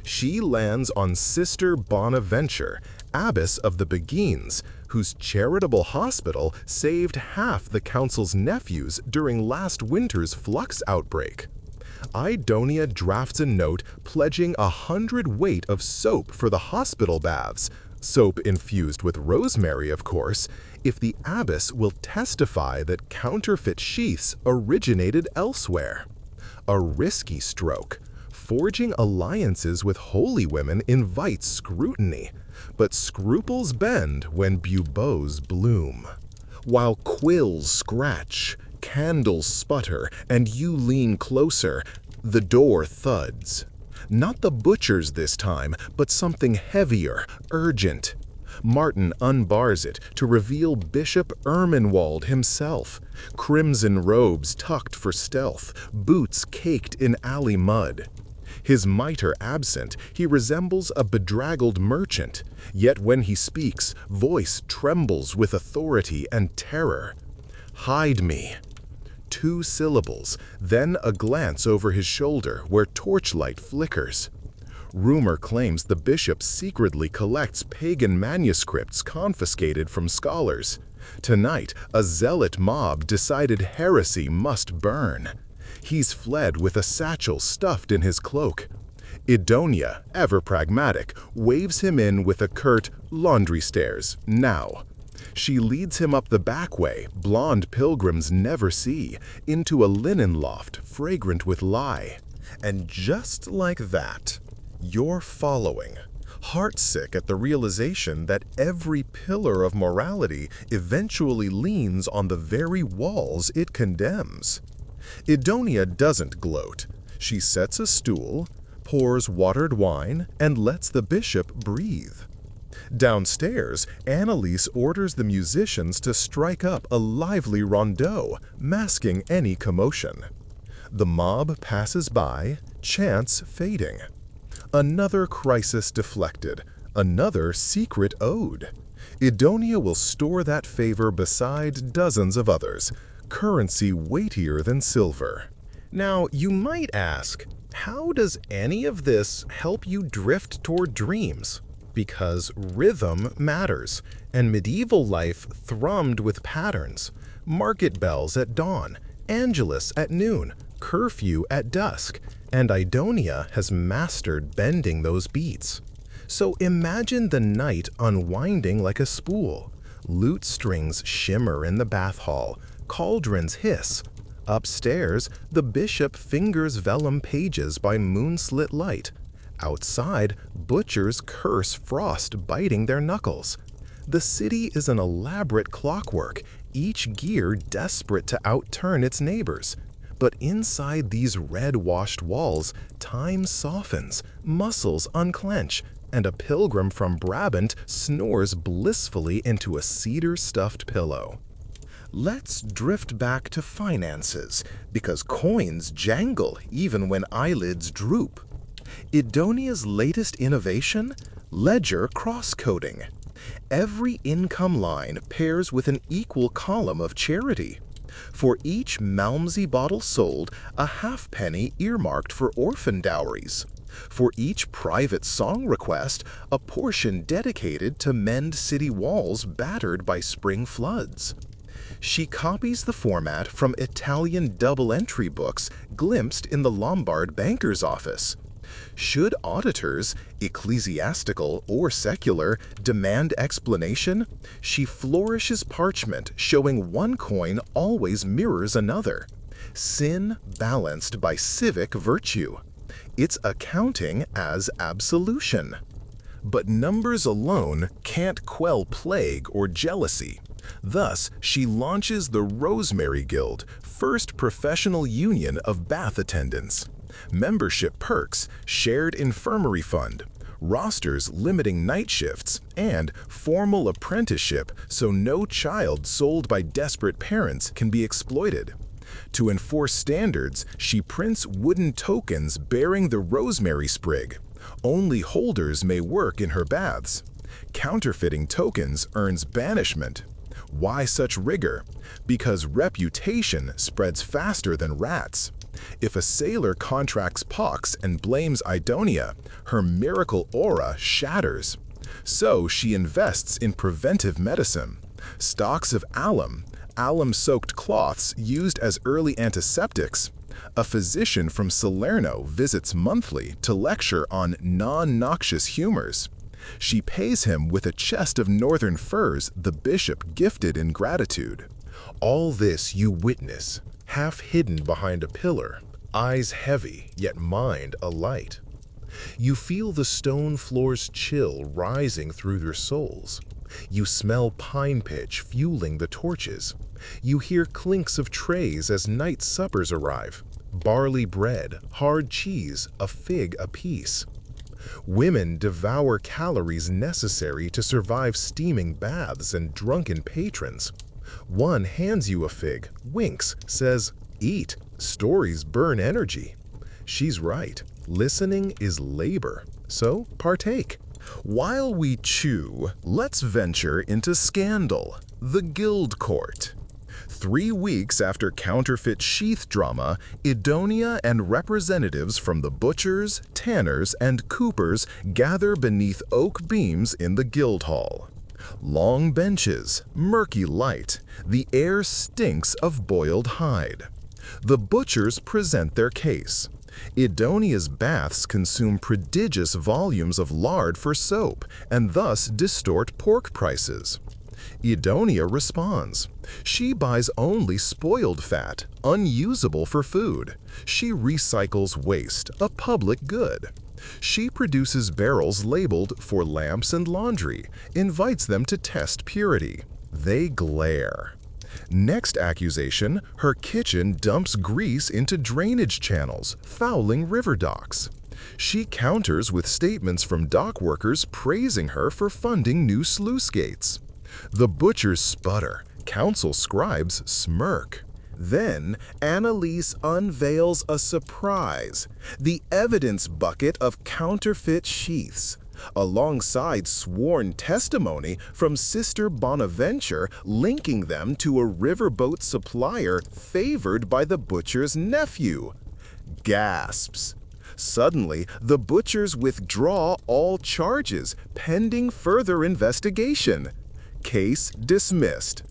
She lands on Sister Bonaventure, abbess of the Beguines, whose charitable hospital saved half the council's nephews during last winter's flux outbreak. Idonia drafts a note pledging 100 weight of soap for the hospital baths, soap infused with rosemary, of course, if the abbess will testify that counterfeit sheaths originated elsewhere. A risky stroke. Forging alliances with holy women invites scrutiny, but scruples bend when buboes bloom. While quills scratch, candles sputter, and you lean closer, the door thuds. Not the butcher's this time, but something heavier, urgent. Martin unbars it to reveal Bishop Ermenwald himself, crimson robes tucked for stealth, boots caked in alley mud. His mitre absent, he resembles a bedraggled merchant, yet when he speaks, voice trembles with authority and terror. "Hide me." 2 syllables, then a glance over his shoulder where torchlight flickers. Rumor claims the bishop secretly collects pagan manuscripts confiscated from scholars. Tonight, a zealot mob decided heresy must burn. He's fled with a satchel stuffed in his cloak. Idonia, ever pragmatic, waves him in with a curt "laundry stairs, now." She leads him up the back way blonde pilgrims never see, into a linen loft fragrant with lye. And just like that, you're following, heartsick at the realization that every pillar of morality eventually leans on the very walls it condemns. Idonia doesn't gloat. She sets a stool, pours watered wine, and lets the bishop breathe. Downstairs, Annalise orders the musicians to strike up a lively rondeau, masking any commotion. The mob passes by, chants fading. Another crisis deflected, another secret ode. Idonia will store that favor beside dozens of others, currency weightier than silver. Now, you might ask, how does any of this help you drift toward dreams? Because rhythm matters, and medieval life thrummed with patterns. Market bells at dawn, Angelus at noon, curfew at dusk, and Idonia has mastered bending those beats. So imagine the night unwinding like a spool. Lute strings shimmer in the bath hall, cauldrons hiss. Upstairs, the bishop fingers vellum pages by moonslit light. Outside, butchers curse frost biting their knuckles. The city is an elaborate clockwork, each gear desperate to outturn its neighbors. But inside these red-washed walls, time softens, muscles unclench, and a pilgrim from Brabant snores blissfully into a cedar-stuffed pillow. Let's drift back to finances, because coins jangle even when eyelids droop. Idonia's latest innovation? Ledger cross-coding. Every income line pairs with an equal column of charity. For each Malmsey bottle sold, a halfpenny earmarked for orphan dowries. For each private song request, a portion dedicated to mend city walls battered by spring floods. She copies the format from Italian double-entry books glimpsed in the Lombard banker's office. Should auditors, ecclesiastical or secular, demand explanation, she flourishes parchment showing one coin always mirrors another. Sin balanced by civic virtue. It's accounting as absolution. But numbers alone can't quell plague or jealousy. Thus, she launches the Rosemary Guild, first professional union of bath attendants. Membership perks, shared infirmary fund, rosters limiting night shifts, and formal apprenticeship so no child sold by desperate parents can be exploited. To enforce standards, she prints wooden tokens bearing the rosemary sprig. Only holders may work in her baths. Counterfeiting tokens earns banishment. Why such rigor? Because reputation spreads faster than rats. If a sailor contracts pox and blames Idonia, her miracle aura shatters. So she invests in preventive medicine. Stocks of alum, alum-soaked cloths used as early antiseptics. A physician from Salerno visits monthly to lecture on non-noxious humors. She pays him with a chest of northern furs the bishop gifted in gratitude. All this you witness, half hidden behind a pillar, eyes heavy, yet mind alight. You feel the stone floor's chill rising through your souls. You smell pine pitch fueling the torches. You hear clinks of trays as night suppers arrive. Barley bread, hard cheese, a fig apiece. Women devour calories necessary to survive steaming baths and drunken patrons. One hands you a fig, winks, says, "Eat, stories burn energy." She's right. Listening is labor, so partake. While we chew, let's venture into scandal, the Guild Court. 3 weeks after counterfeit sheath drama, Idonia and representatives from the butchers, tanners, and coopers gather beneath oak beams in the guild hall. Long benches, murky light, the air stinks of boiled hide. The butchers present their case. Idonia's baths consume prodigious volumes of lard for soap and thus distort pork prices. Idonia responds. She buys only spoiled fat, unusable for food. She recycles waste, a public good. She produces barrels labeled for lamps and laundry, invites them to test purity. They glare. Next accusation, her kitchen dumps grease into drainage channels, fouling river docks. She counters with statements from dock workers praising her for funding new sluice gates. The butchers sputter, council scribes smirk. Then Annalise unveils a surprise, the evidence bucket of counterfeit sheaths, alongside sworn testimony from Sister Bonaventure linking them to a riverboat supplier favored by the butcher's nephew. Gasps. Suddenly, the butchers withdraw all charges, pending further investigation. Case dismissed.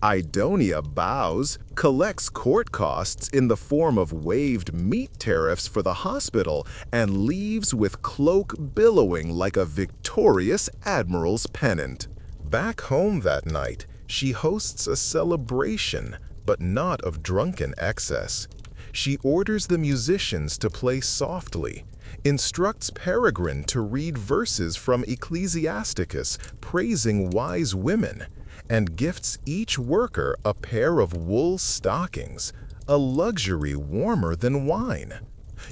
Idonia bows, collects court costs in the form of waived meat tariffs for the hospital, and leaves with cloak billowing like a victorious admiral's pennant. Back home that night, she hosts a celebration, but not of drunken excess. She orders the musicians to play softly, instructs Peregrine to read verses from Ecclesiasticus praising wise women, and gifts each worker a pair of wool stockings, a luxury warmer than wine.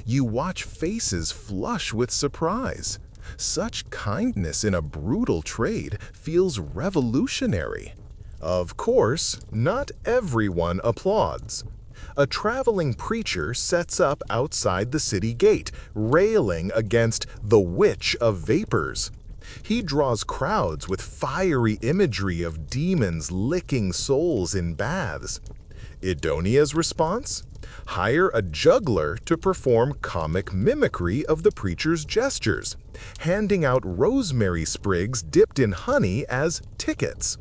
You watch faces flush with surprise. Such kindness in a brutal trade feels revolutionary. Of course, not everyone applauds. A traveling preacher sets up outside the city gate, railing against the witch of vapors. He draws crowds with fiery imagery of demons licking souls in baths. Idonia's response? Hire a juggler to perform comic mimicry of the preacher's gestures, handing out rosemary sprigs dipped in honey as tickets.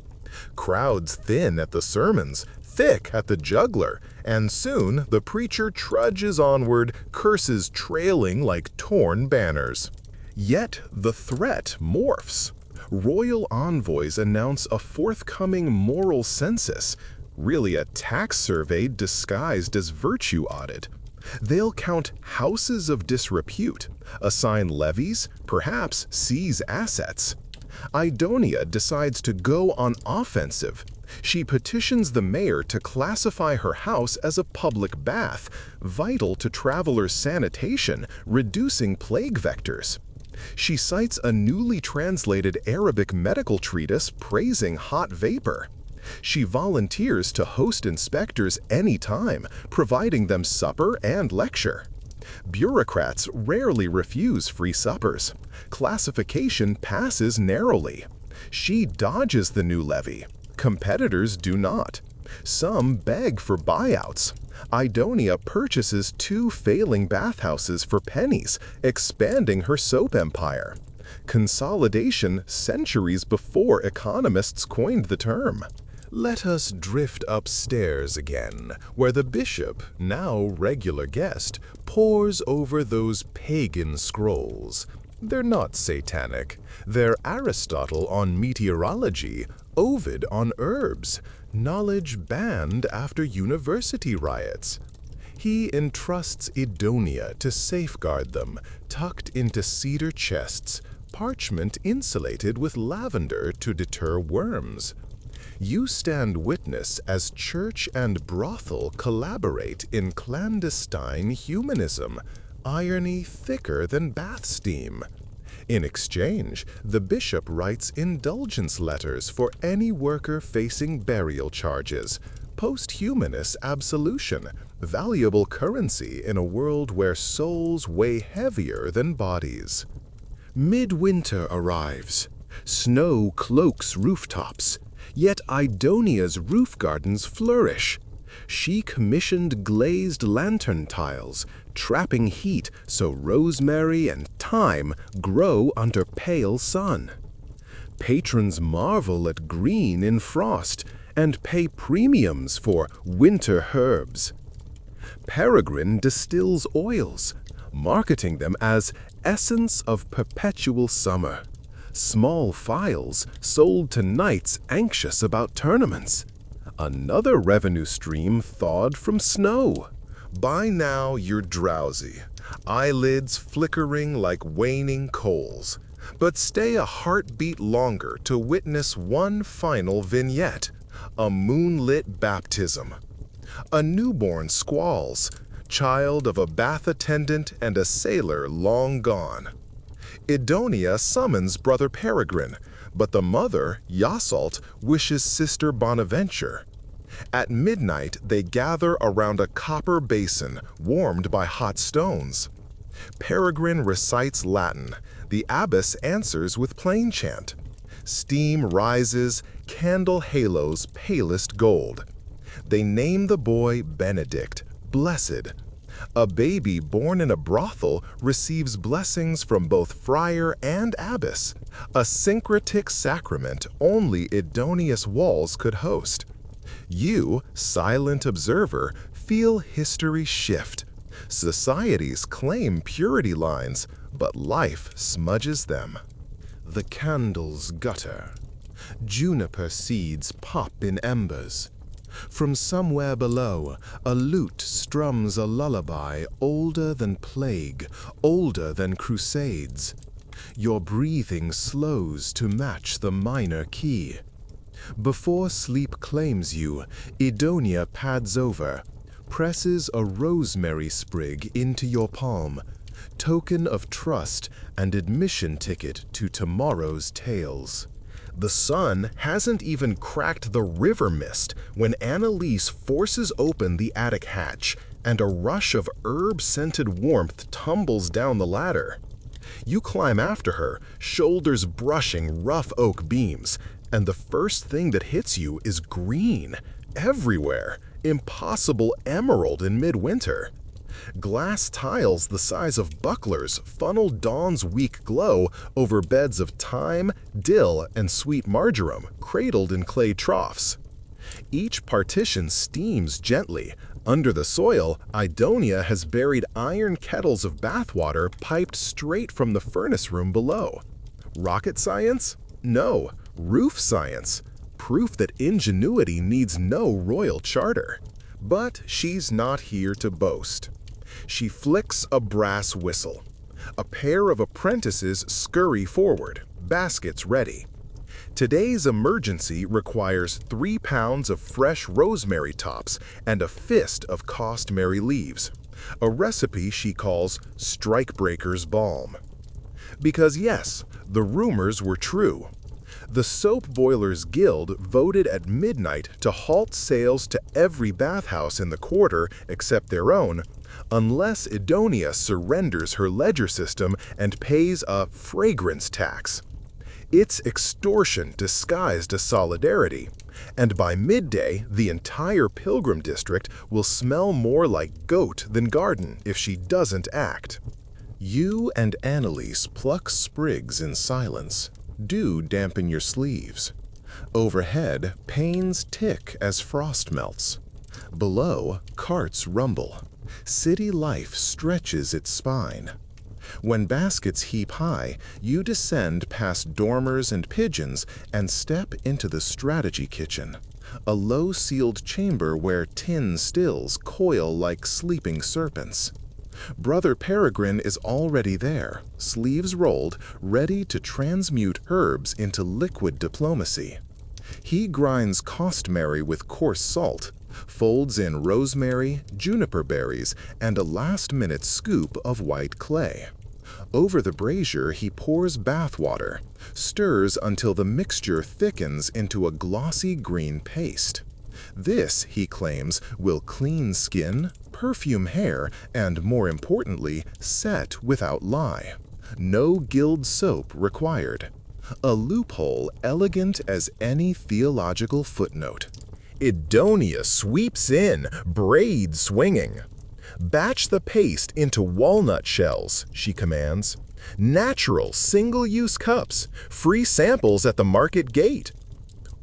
Crowds thin at the sermons, thick at the juggler, and soon the preacher trudges onward, curses trailing like torn banners. Yet the threat morphs. Royal envoys announce a forthcoming moral census, really a tax survey disguised as virtue audit. They'll count houses of disrepute, assign levies, perhaps seize assets. Idonia decides to go on offensive. She petitions the mayor to classify her house as a public bath, vital to travelers' sanitation, reducing plague vectors. She cites a newly translated Arabic medical treatise praising hot vapor. She volunteers to host inspectors anytime, providing them supper and lecture. Bureaucrats rarely refuse free suppers. Classification passes narrowly. She dodges the new levy. Competitors do not. Some beg for buyouts. Idonia purchases 2 failing bathhouses for pennies, expanding her soap empire. Consolidation centuries before economists coined the term. Let us drift upstairs again, where the bishop, now regular guest, pores over those pagan scrolls. They're not satanic. They're Aristotle on meteorology, Ovid on herbs, knowledge banned after university riots. He entrusts Idonia to safeguard them, tucked into cedar chests, parchment insulated with lavender to deter worms. You stand witness as church and brothel collaborate in clandestine humanism, irony thicker than bath steam. In exchange, the bishop writes indulgence letters for any worker facing burial charges, posthumous absolution, valuable currency in a world where souls weigh heavier than bodies. Midwinter arrives. Snow cloaks rooftops, yet Idonia's roof gardens flourish. She commissioned glazed lantern tiles, trapping heat so rosemary and thyme grow under pale sun. Patrons marvel at green in frost and pay premiums for winter herbs. Peregrine distills oils, marketing them as essence of perpetual summer. Small phials sold to knights anxious about tournaments. Another revenue stream thawed from snow. By now you're drowsy, eyelids flickering like waning coals. But stay a heartbeat longer to witness one final vignette, a moonlit baptism. A newborn squalls, child of a bath attendant and a sailor long gone. Idonia summons brother Peregrine, but the mother, Yasalt, wishes sister Bonaventure. At midnight, they gather around a copper basin warmed by hot stones. Peregrine recites Latin. The abbess answers with plain chant. Steam rises, candle halos palest gold. They name the boy Benedict, blessed. A baby born in a brothel receives blessings from both friar and abbess, a syncretic sacrament only Idonia's walls could host. You, silent observer, feel history shift. Societies claim purity lines, but life smudges them. The candles gutter. Juniper seeds pop in embers. From somewhere below, a lute strums a lullaby older than plague, older than crusades. Your breathing slows to match the minor key. Before sleep claims you, Idonia pads over, presses a rosemary sprig into your palm, token of trust and admission ticket to tomorrow's tales. The sun hasn't even cracked the river mist when Annalise forces open the attic hatch and a rush of herb-scented warmth tumbles down the ladder. You climb after her, shoulders brushing rough oak beams, and the first thing that hits you is green, everywhere, impossible emerald in midwinter. Glass tiles the size of bucklers funnel dawn's weak glow over beds of thyme, dill, and sweet marjoram cradled in clay troughs. Each partition steams gently. Under the soil, Idonia has buried iron kettles of bathwater piped straight from the furnace room below. Rocket science? No, roof science. Proof that ingenuity needs no royal charter. But she's not here to boast. She flicks a brass whistle. A pair of apprentices scurry forward, baskets ready. Today's emergency requires 3 pounds of fresh rosemary tops and a fist of costmary leaves, a recipe she calls Strikebreaker's Balm. Because yes, the rumors were true. The Soap Boilers Guild voted at midnight to halt sales to every bathhouse in the quarter except their own, unless Idonia surrenders her ledger system and pays a fragrance tax. It's extortion disguised as solidarity, and by midday, the entire Pilgrim District will smell more like goat than garden if she doesn't act. You and Annalise pluck sprigs in silence. Dew dampen your sleeves. Overhead, panes tick as frost melts. Below, carts rumble. City life stretches its spine. When baskets heap high, you descend past dormers and pigeons and step into the strategy kitchen, a low-ceiled chamber where tin stills coil like sleeping serpents. Brother Peregrine is already there, sleeves rolled, ready to transmute herbs into liquid diplomacy. He grinds costmary with coarse salt, folds in rosemary, juniper berries, and a last-minute scoop of white clay. Over the brazier, he pours bath water, stirs until the mixture thickens into a glossy green paste. This, he claims, will clean skin, perfume hair, and more importantly, set without lye. No Guild soap required. A loophole elegant as any theological footnote. Idonia sweeps in, braid swinging. Batch the paste into walnut shells, she commands. Natural, single-use cups, free samples at the market gate.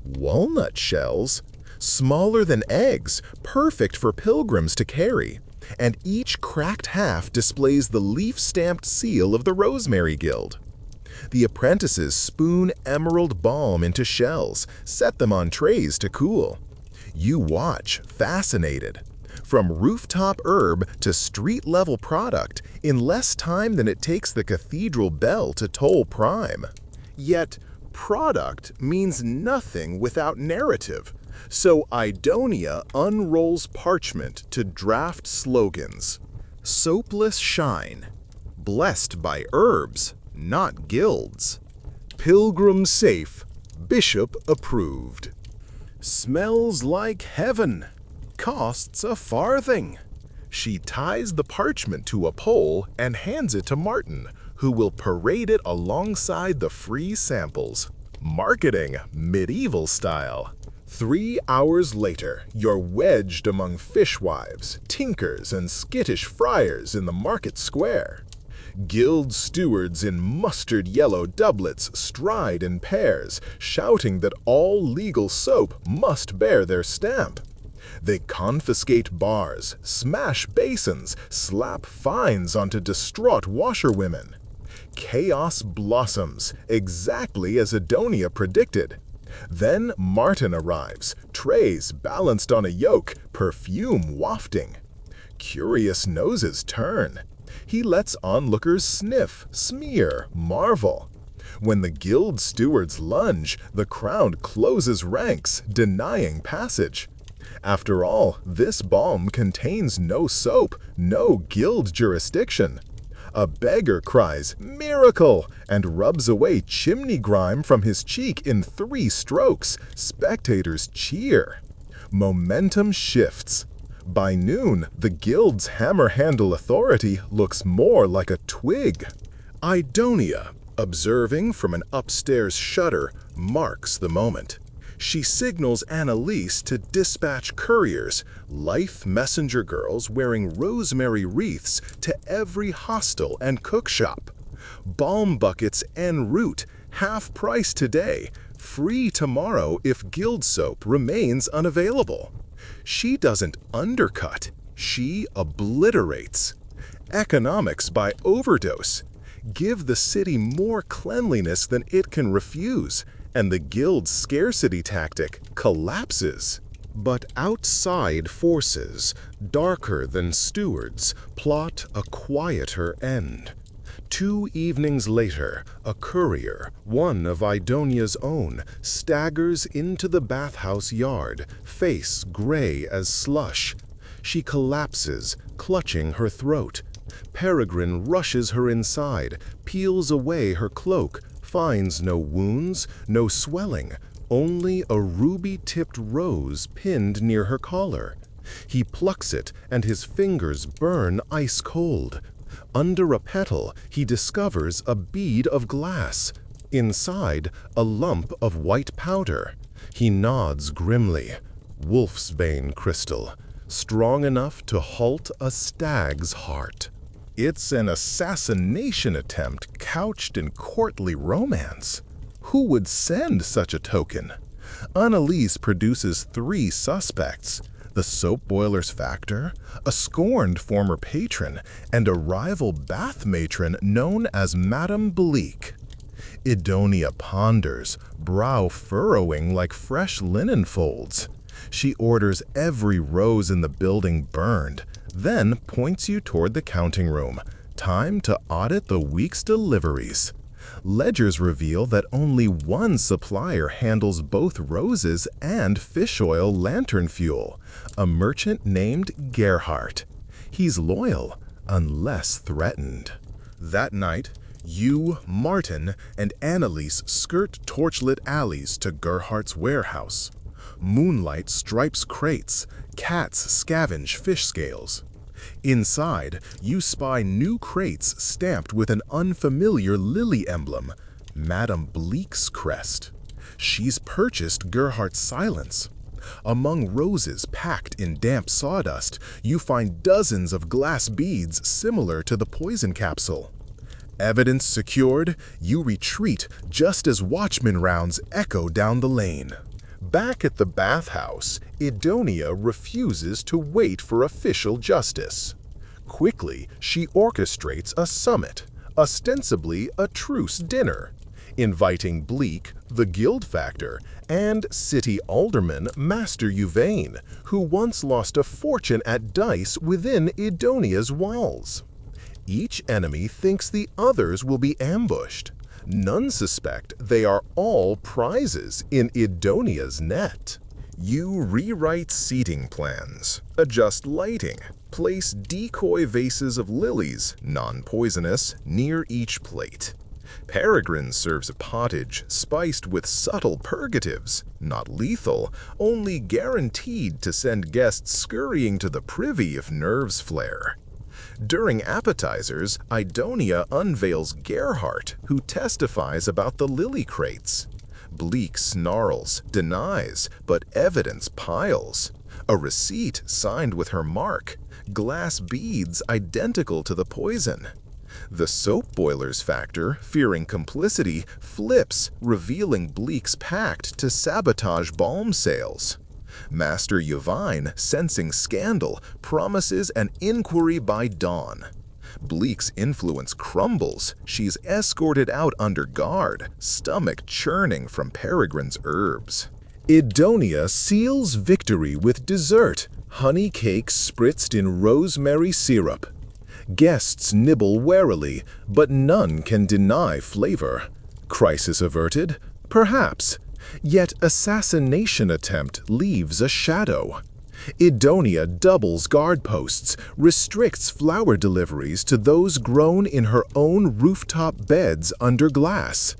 Walnut shells? Smaller than eggs, perfect for pilgrims to carry. And each cracked half displays the leaf-stamped seal of the Rosemary Guild. The apprentices spoon emerald balm into shells, set them on trays to cool. You watch, fascinated. From rooftop herb to street-level product in less time than it takes the cathedral bell to toll prime. Yet, product means nothing without narrative. So Idonia unrolls parchment to draft slogans. Soapless shine. Blessed by herbs, not guilds. Pilgrim safe. Bishop approved. Smells like heaven. Costs a farthing. She ties the parchment to a pole and hands it to Martin, who will parade it alongside the free samples. Marketing, medieval style. 3 hours later, you're wedged among fishwives, tinkers, and skittish friars in the market square. Guild stewards in mustard yellow doublets stride in pairs, shouting that all legal soap must bear their stamp. They confiscate bars, smash basins, slap fines onto distraught washerwomen. Chaos blossoms, exactly as Idonia predicted. Then Martin arrives, trays balanced on a yoke, perfume wafting. Curious noses turn. He lets onlookers sniff, smear, marvel. When the guild stewards lunge, the crowd closes ranks, denying passage. After all, this balm contains no soap, no guild jurisdiction. A beggar cries, "Miracle!" and rubs away chimney grime from his cheek in 3 strokes. Spectators cheer. Momentum shifts. By noon, the guild's hammer-handle authority looks more like a twig. Idonia, observing from an upstairs shutter, marks the moment. She signals Annalise to dispatch couriers, lithe messenger girls wearing rosemary wreaths to every hostel and cookshop. Balm buckets en route, half price today, free tomorrow if guild soap remains unavailable. She doesn't undercut, she obliterates. Economics by overdose. Give the city more cleanliness than it can refuse, and the guild's scarcity tactic collapses. But outside forces, darker than stewards, plot a quieter end. 2 evenings later, a courier, one of Idonia's own, staggers into the bathhouse yard, face gray as slush. She collapses, clutching her throat. Peregrine rushes her inside, peels away her cloak, finds no wounds, no swelling, only a ruby-tipped rose pinned near her collar. He plucks it, and his fingers burn ice-cold. Under a petal, he discovers a bead of glass. Inside, a lump of white powder. He nods grimly. Wolfsbane crystal, strong enough to halt a stag's heart. It's an assassination attempt couched in courtly romance. Who would send such a token? Annalise produces 3 suspects: the soap boiler's factor, a scorned former patron, and a rival bath matron known as Madame Bleak. Idonia ponders, brow furrowing like fresh linen folds. She orders every rose in the building burned, then points you toward the counting room. Time to audit the week's deliveries. Ledgers reveal that only one supplier handles both roses and fish oil lantern fuel, a merchant named Gerhardt. He's loyal, unless threatened. That night, you, Martin, and Annalise skirt torchlit alleys to Gerhardt's warehouse. Moonlight stripes crates, cats scavenge fish scales. Inside, you spy new crates stamped with an unfamiliar lily emblem, Madame Bleak's crest. She's purchased Gerhardt's silence. Among roses packed in damp sawdust, you find dozens of glass beads similar to the poison capsule. Evidence secured, you retreat just as watchman rounds echo down the lane. Back at the bathhouse, Idonia refuses to wait for official justice. Quickly, she orchestrates a summit, ostensibly a truce dinner, inviting Bleak, the guild factor, and city alderman Master Yvain, who once lost a fortune at dice within Idonia's walls. Each enemy thinks the others will be ambushed. None suspect they are all prizes in Idonia's net. You rewrite seating plans, adjust lighting, place decoy vases of lilies, non-poisonous, near each plate. Peregrine serves a pottage spiced with subtle purgatives, not lethal, only guaranteed to send guests scurrying to the privy if nerves flare. During appetizers, Idonia unveils Gerhardt, who testifies about the lily crates. Bleak snarls, denies, but evidence piles. A receipt signed with her mark, glass beads identical to the poison. The soap boilers factor, fearing complicity, flips, revealing Bleak's pact to sabotage balm sales. Master Yvain, sensing scandal, promises an inquiry by dawn. Bleak's influence crumbles. She's escorted out under guard, stomach churning from Peregrine's herbs. Idonia seals victory with dessert, honey cakes spritzed in rosemary syrup. Guests nibble warily, but none can deny flavor. Crisis averted? Perhaps. Yet assassination attempt leaves a shadow. Idonia doubles guard posts, restricts flower deliveries to those grown in her own rooftop beds under glass.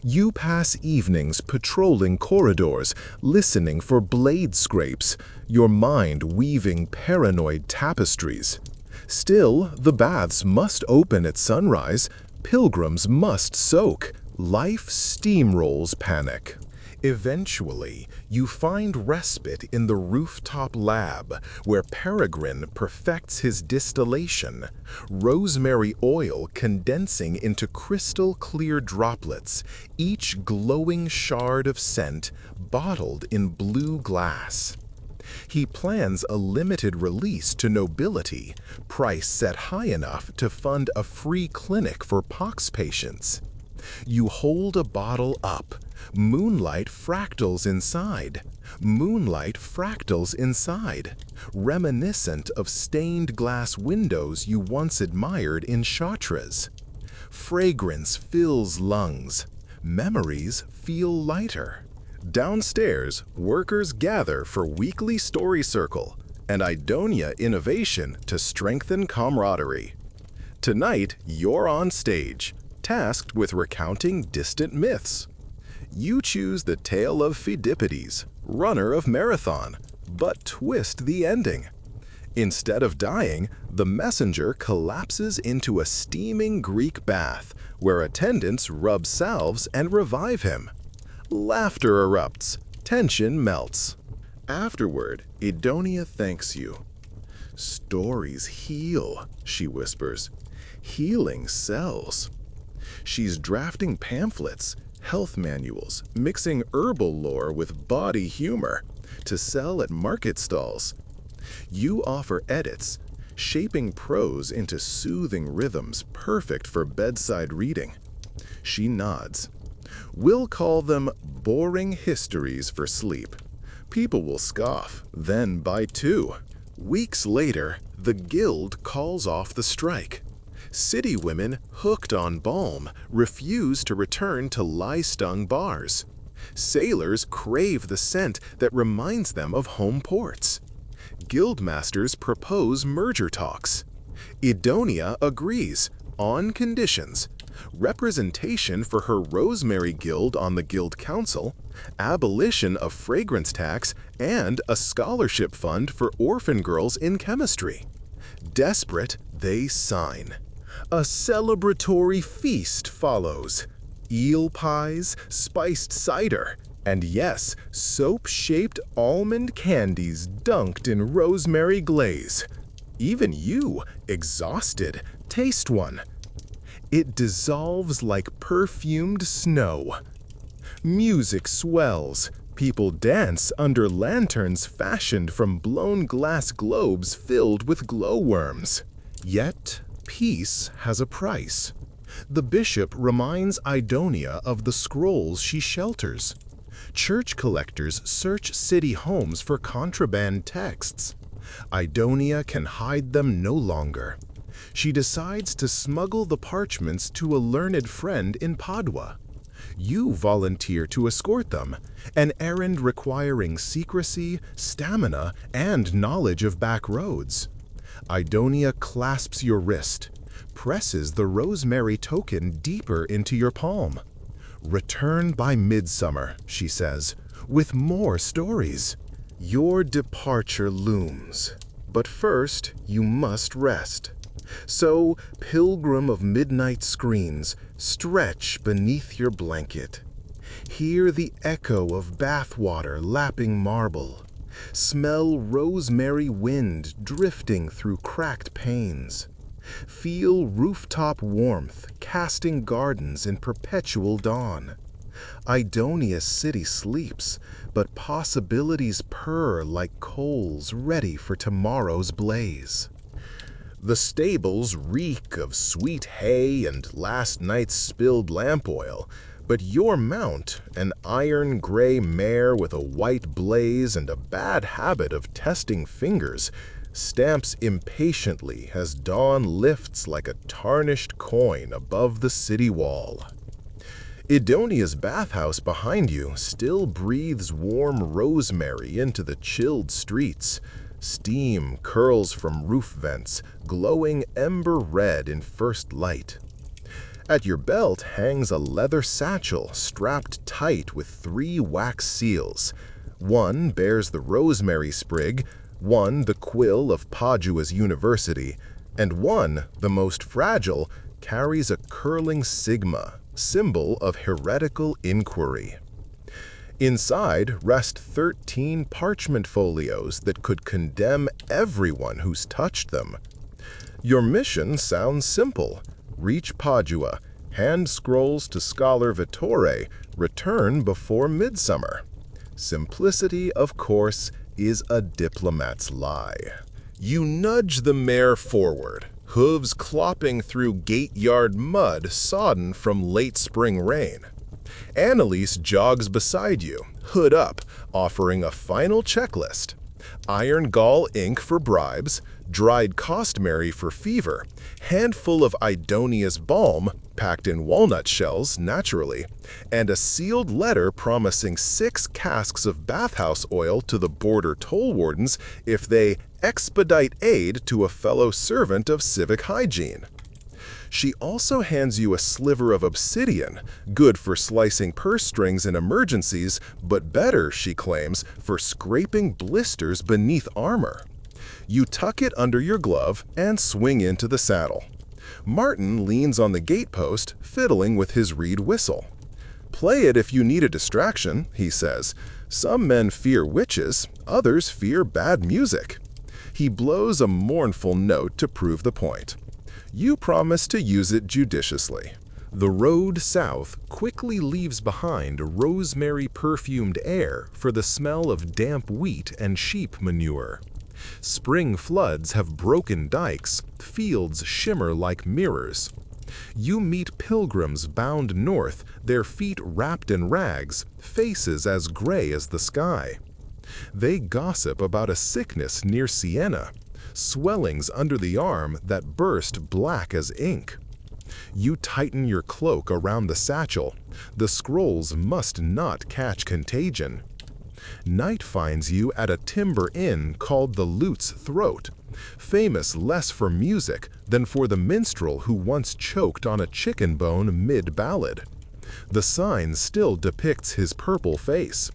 You pass evenings patrolling corridors, listening for blade scrapes, your mind weaving paranoid tapestries. Still, the baths must open at sunrise, pilgrims must soak, life steamrolls panic. Eventually, you find respite in the rooftop lab, where Peregrine perfects his distillation, rosemary oil condensing into crystal-clear droplets, each glowing shard of scent bottled in blue glass. He plans a limited release to nobility, price set high enough to fund a free clinic for pox patients. You hold a bottle up. Moonlight fractals inside. Moonlight fractals inside. Reminiscent of stained glass windows you once admired in Chartres. Fragrance fills lungs. Memories feel lighter. Downstairs, workers gather for weekly story circle and Idonia innovation to strengthen camaraderie. Tonight, you're on stage, tasked with recounting distant myths. You choose the tale of Pheidippides, runner of marathon, but twist the ending. Instead of dying, the messenger collapses into a steaming Greek bath, where attendants rub salves and revive him. Laughter erupts, tension melts. Afterward, Idonia thanks you. "Stories heal," she whispers. "Healing sells." She's drafting pamphlets, health manuals, mixing herbal lore with body humor to sell at market stalls. You offer edits, shaping prose into soothing rhythms perfect for bedside reading. She nods. "We'll call them boring histories for sleep. People will scoff, then buy two." Weeks later, the guild calls off the strike. City women, hooked on balm, refuse to return to lie-stung bars. Sailors crave the scent that reminds them of home ports. Guildmasters propose merger talks. Idonia agrees, on conditions: representation for her Rosemary Guild on the Guild Council, abolition of fragrance tax, and a scholarship fund for orphan girls in chemistry. Desperate, they sign. A celebratory feast follows. Eel pies, spiced cider, and yes, soap-shaped almond candies dunked in rosemary glaze. Even you, exhausted, taste one. It dissolves like perfumed snow. Music swells. People dance under lanterns fashioned from blown glass globes filled with glowworms. Yet, peace has a price. The bishop reminds Idonia of the scrolls she shelters. Church collectors search city homes for contraband texts. Idonia can hide them no longer. She decides to smuggle the parchments to a learned friend in Padua. You volunteer to escort them, an errand requiring secrecy, stamina, and knowledge of back roads. Idonia clasps your wrist, presses the rosemary token deeper into your palm. "Return by midsummer," she says, "with more stories." Your departure looms, but first you must rest. So, pilgrim of midnight screens, stretch beneath your blanket. Hear the echo of bathwater lapping marble. Smell rosemary wind drifting through cracked panes. Feel rooftop warmth casting gardens in perpetual dawn. Idonia's city sleeps, but possibilities purr like coals ready for tomorrow's blaze. The stables reek of sweet hay and last night's spilled lamp oil, but your mount, an iron-gray mare with a white blaze and a bad habit of testing fingers, stamps impatiently as dawn lifts like a tarnished coin above the city wall. Idonia's bathhouse behind you still breathes warm rosemary into the chilled streets. Steam curls from roof vents, glowing ember red in first light. At your belt hangs a leather satchel strapped tight with 3 wax seals. One bears the rosemary sprig, one the quill of Padua's University, and one, the most fragile, carries a curling sigma, symbol of heretical inquiry. Inside rest 13 parchment folios that could condemn everyone who's touched them. Your mission sounds simple. Reach Padua, hand scrolls to Scholar Vittore, return before midsummer. Simplicity, of course, is a diplomat's lie. You nudge the mare forward, hooves clopping through gate yard mud sodden from late spring rain. Annalise jogs beside you, hood up, offering a final checklist. Iron gall ink for bribes, dried costmary for fever, handful of Idonia's balm, packed in walnut shells, naturally, and a sealed letter promising 6 casks of bathhouse oil to the border toll wardens if they expedite aid to a fellow servant of civic hygiene. She also hands you a sliver of obsidian, good for slicing purse strings in emergencies, but better, she claims, for scraping blisters beneath armor. You tuck it under your glove and swing into the saddle. Martin leans on the gatepost, fiddling with his reed whistle. "Play it if you need a distraction," he says. "Some men fear witches, others fear bad music." He blows a mournful note to prove the point. You promise to use it judiciously. The road south quickly leaves behind rosemary-perfumed air for the smell of damp wheat and sheep manure. Spring floods have broken dikes, fields shimmer like mirrors. You meet pilgrims bound north, their feet wrapped in rags, faces as gray as the sky. They gossip about a sickness near Siena, swellings under the arm that burst black as ink. You tighten your cloak around the satchel. The scrolls must not catch contagion. Night finds you at a timber inn called the Lute's Throat, famous less for music than for the minstrel who once choked on a chicken bone mid-ballad. The sign still depicts his purple face.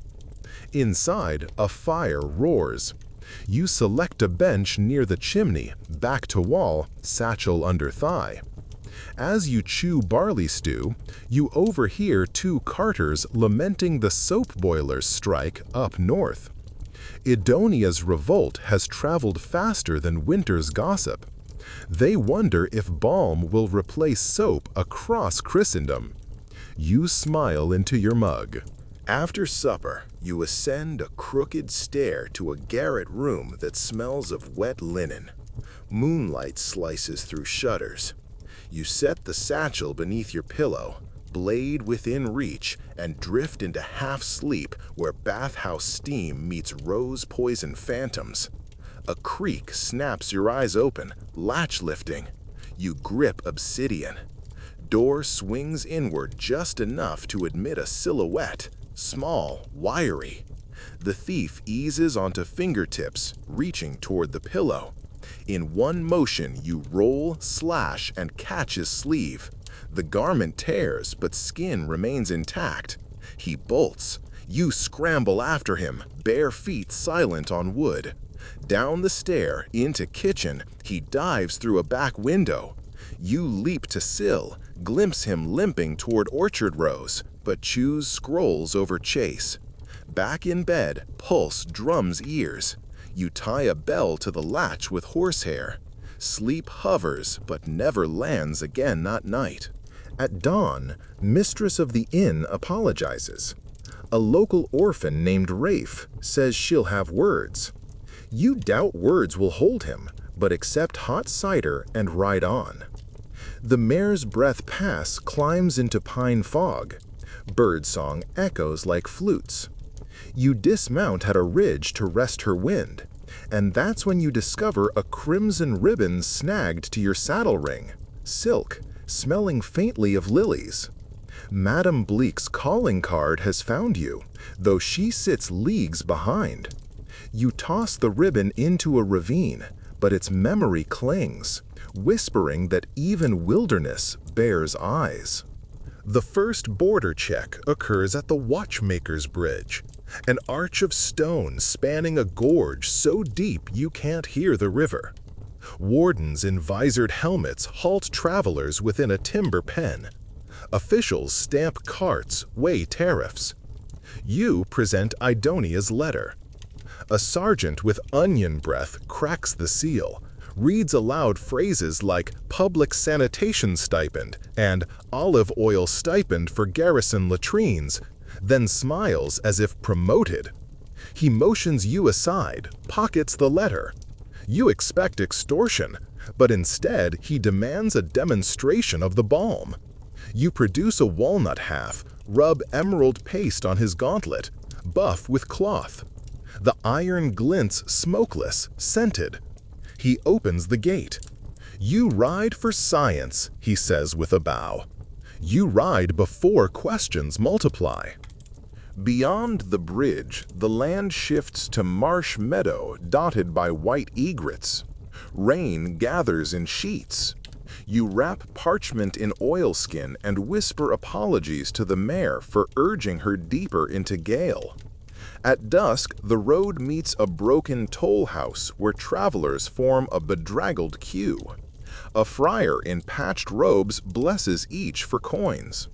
Inside, a fire roars. You select a bench near the chimney, back to wall, satchel under thigh. As you chew barley stew, you overhear two carters lamenting the soap boilers' strike up north. Edonia's revolt has traveled faster than winter's gossip. They wonder if balm will replace soap across Christendom. You smile into your mug. After supper, you ascend a crooked stair to a garret room that smells of wet linen. Moonlight slices through shutters. You set the satchel beneath your pillow, blade within reach, and drift into half-sleep where bathhouse steam meets rose-poison phantoms. A creak snaps your eyes open, latch lifting. You grip obsidian. Door swings inward just enough to admit a silhouette, small, wiry. The thief eases onto fingertips, reaching toward the pillow. In one motion, you roll, slash, and catch his sleeve. The garment tears, but skin remains intact. He bolts. You scramble after him, bare feet silent on wood. Down the stair, into kitchen, he dives through a back window. You leap to sill, glimpse him limping toward orchard rows, but choose scrolls over chase. Back in bed, pulse drums ears. You tie a bell to the latch with horsehair. Sleep hovers, but never lands again that night. At dawn, mistress of the inn apologizes. A local orphan named Rafe says she'll have words. You doubt words will hold him, but accept hot cider and ride on. The mare's breath pass climbs into pine fog. Birdsong echoes like flutes. You dismount at a ridge to rest her wind, and that's when you discover a crimson ribbon snagged to your saddle ring, silk, smelling faintly of lilies. Madame Bleak's calling card has found you, though she sits leagues behind. You toss the ribbon into a ravine, but its memory clings, whispering that even wilderness bears eyes. The first border check occurs at the Watchmaker's Bridge, an arch of stone spanning a gorge so deep you can't hear the river. Wardens in visored helmets halt travelers within a timber pen. Officials stamp carts, weigh tariffs. You present Idonia's letter. A sergeant with onion breath cracks the seal, reads aloud phrases like public sanitation stipend and olive oil stipend for garrison latrines, then smiles as if promoted. He motions you aside, pockets the letter. You expect extortion, but instead he demands a demonstration of the balm. You produce a walnut half, rub emerald paste on his gauntlet, buff with cloth. The iron glints smokeless, scented. He opens the gate. You ride for science, he says with a bow. You ride before questions multiply. Beyond the bridge, the land shifts to marsh meadow dotted by white egrets. Rain gathers in sheets. You wrap parchment in oilskin and whisper apologies to the mare for urging her deeper into gale. At dusk, the road meets a broken toll house where travelers form a bedraggled queue. A friar in patched robes blesses each for coins.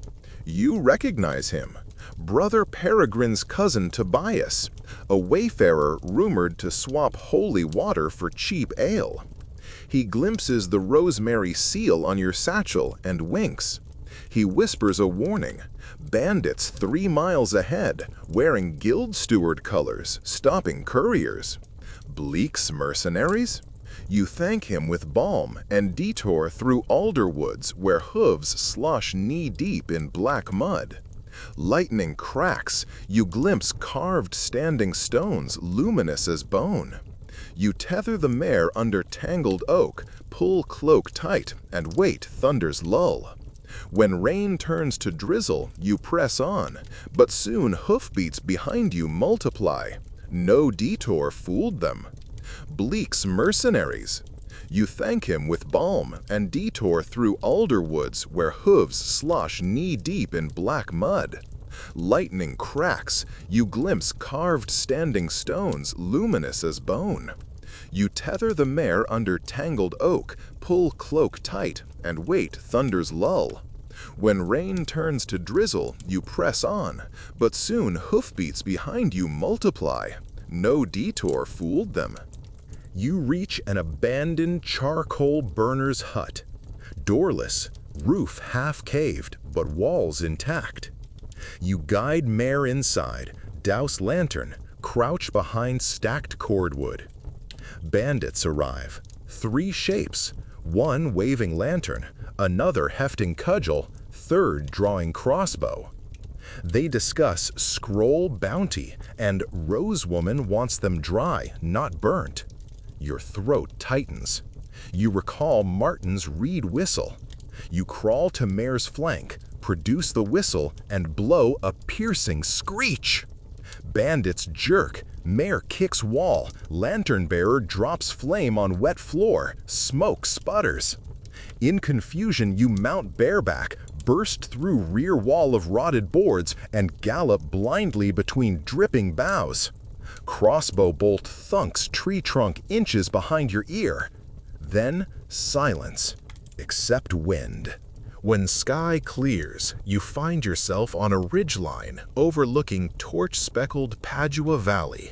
You recognize him, Brother Peregrine's cousin Tobias, a wayfarer rumored to swap holy water for cheap ale. He glimpses the rosemary seal on your satchel and winks. He whispers a warning. Bandits 3 miles ahead, wearing guild steward colors, stopping couriers. Bleak's mercenaries? You thank him with balm and detour through alder woods where hooves slosh knee-deep in black mud. Lightning cracks, you glimpse carved standing stones luminous as bone. You tether the mare under tangled oak, pull cloak tight, and wait thunder's lull. When rain turns to drizzle, you press on, but soon hoofbeats behind you multiply. No detour fooled them. Bleak's mercenaries. You thank him with balm and detour through alder woods where hooves slosh knee-deep in black mud. Lightning cracks, you glimpse carved standing stones luminous as bone. You tether the mare under tangled oak, pull cloak tight, and wait thunder's lull. When rain turns to drizzle, you press on, but soon hoofbeats behind you multiply. No detour fooled them. You reach an abandoned charcoal burner's hut. Doorless, roof half-caved, but walls intact. You guide mare inside, douse lantern, crouch behind stacked cordwood. Bandits arrive. 3 shapes, one waving lantern, another hefting cudgel, third drawing crossbow. They discuss scroll bounty, and Rose Woman wants them dry, not burnt. Your throat tightens. You recall Martin's reed whistle. You crawl to mare's flank, produce the whistle, and blow a piercing screech. Bandits jerk, mare kicks wall, lantern bearer drops flame on wet floor, smoke sputters. In confusion, you mount bareback, burst through rear wall of rotted boards, and gallop blindly between dripping boughs. Crossbow bolt thunks tree trunk inches behind your ear. Then silence, except wind. When sky clears, you find yourself on a ridgeline overlooking torch-speckled Padua Valley.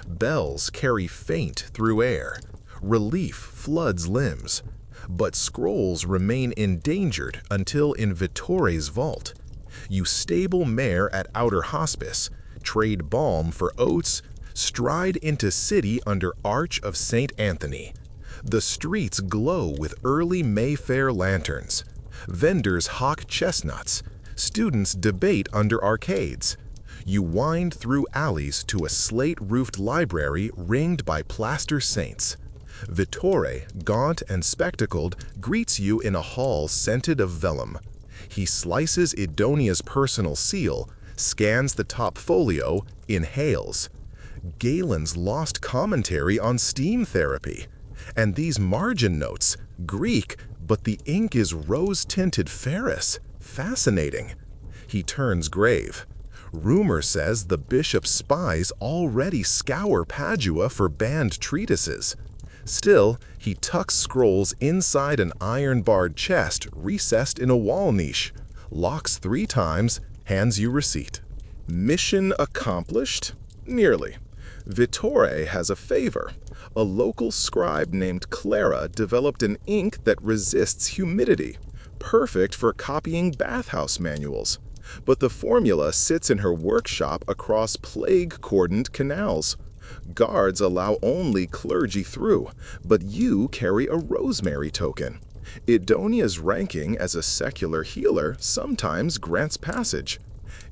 Bells carry faint through air. Relief floods limbs. But scrolls remain endangered until in Vittore's vault. You stable mare at outer hospice, trade balm for oats, stride into city under Arch of St. Anthony. The streets glow with early Mayfair lanterns. Vendors hawk chestnuts. Students debate under arcades. You wind through alleys to a slate-roofed library ringed by plaster saints. Vittore, gaunt and spectacled, greets you in a hall scented of vellum. He slices Idonia's personal seal, scans the top folio, inhales. Galen's lost commentary on steam therapy. And these margin notes, Greek, but the ink is rose-tinted ferrous. Fascinating. He turns grave. Rumor says the bishop's spies already scour Padua for banned treatises. Still, he tucks scrolls inside an iron-barred chest recessed in a wall niche, locks 3 times, hands you receipt. Mission accomplished? Nearly. Vittore has a favor. A local scribe named Clara developed an ink that resists humidity, perfect for copying bathhouse manuals. But the formula sits in her workshop across plague-cordoned canals. Guards allow only clergy through, but you carry a rosemary token. Idonia's ranking as a secular healer sometimes grants passage.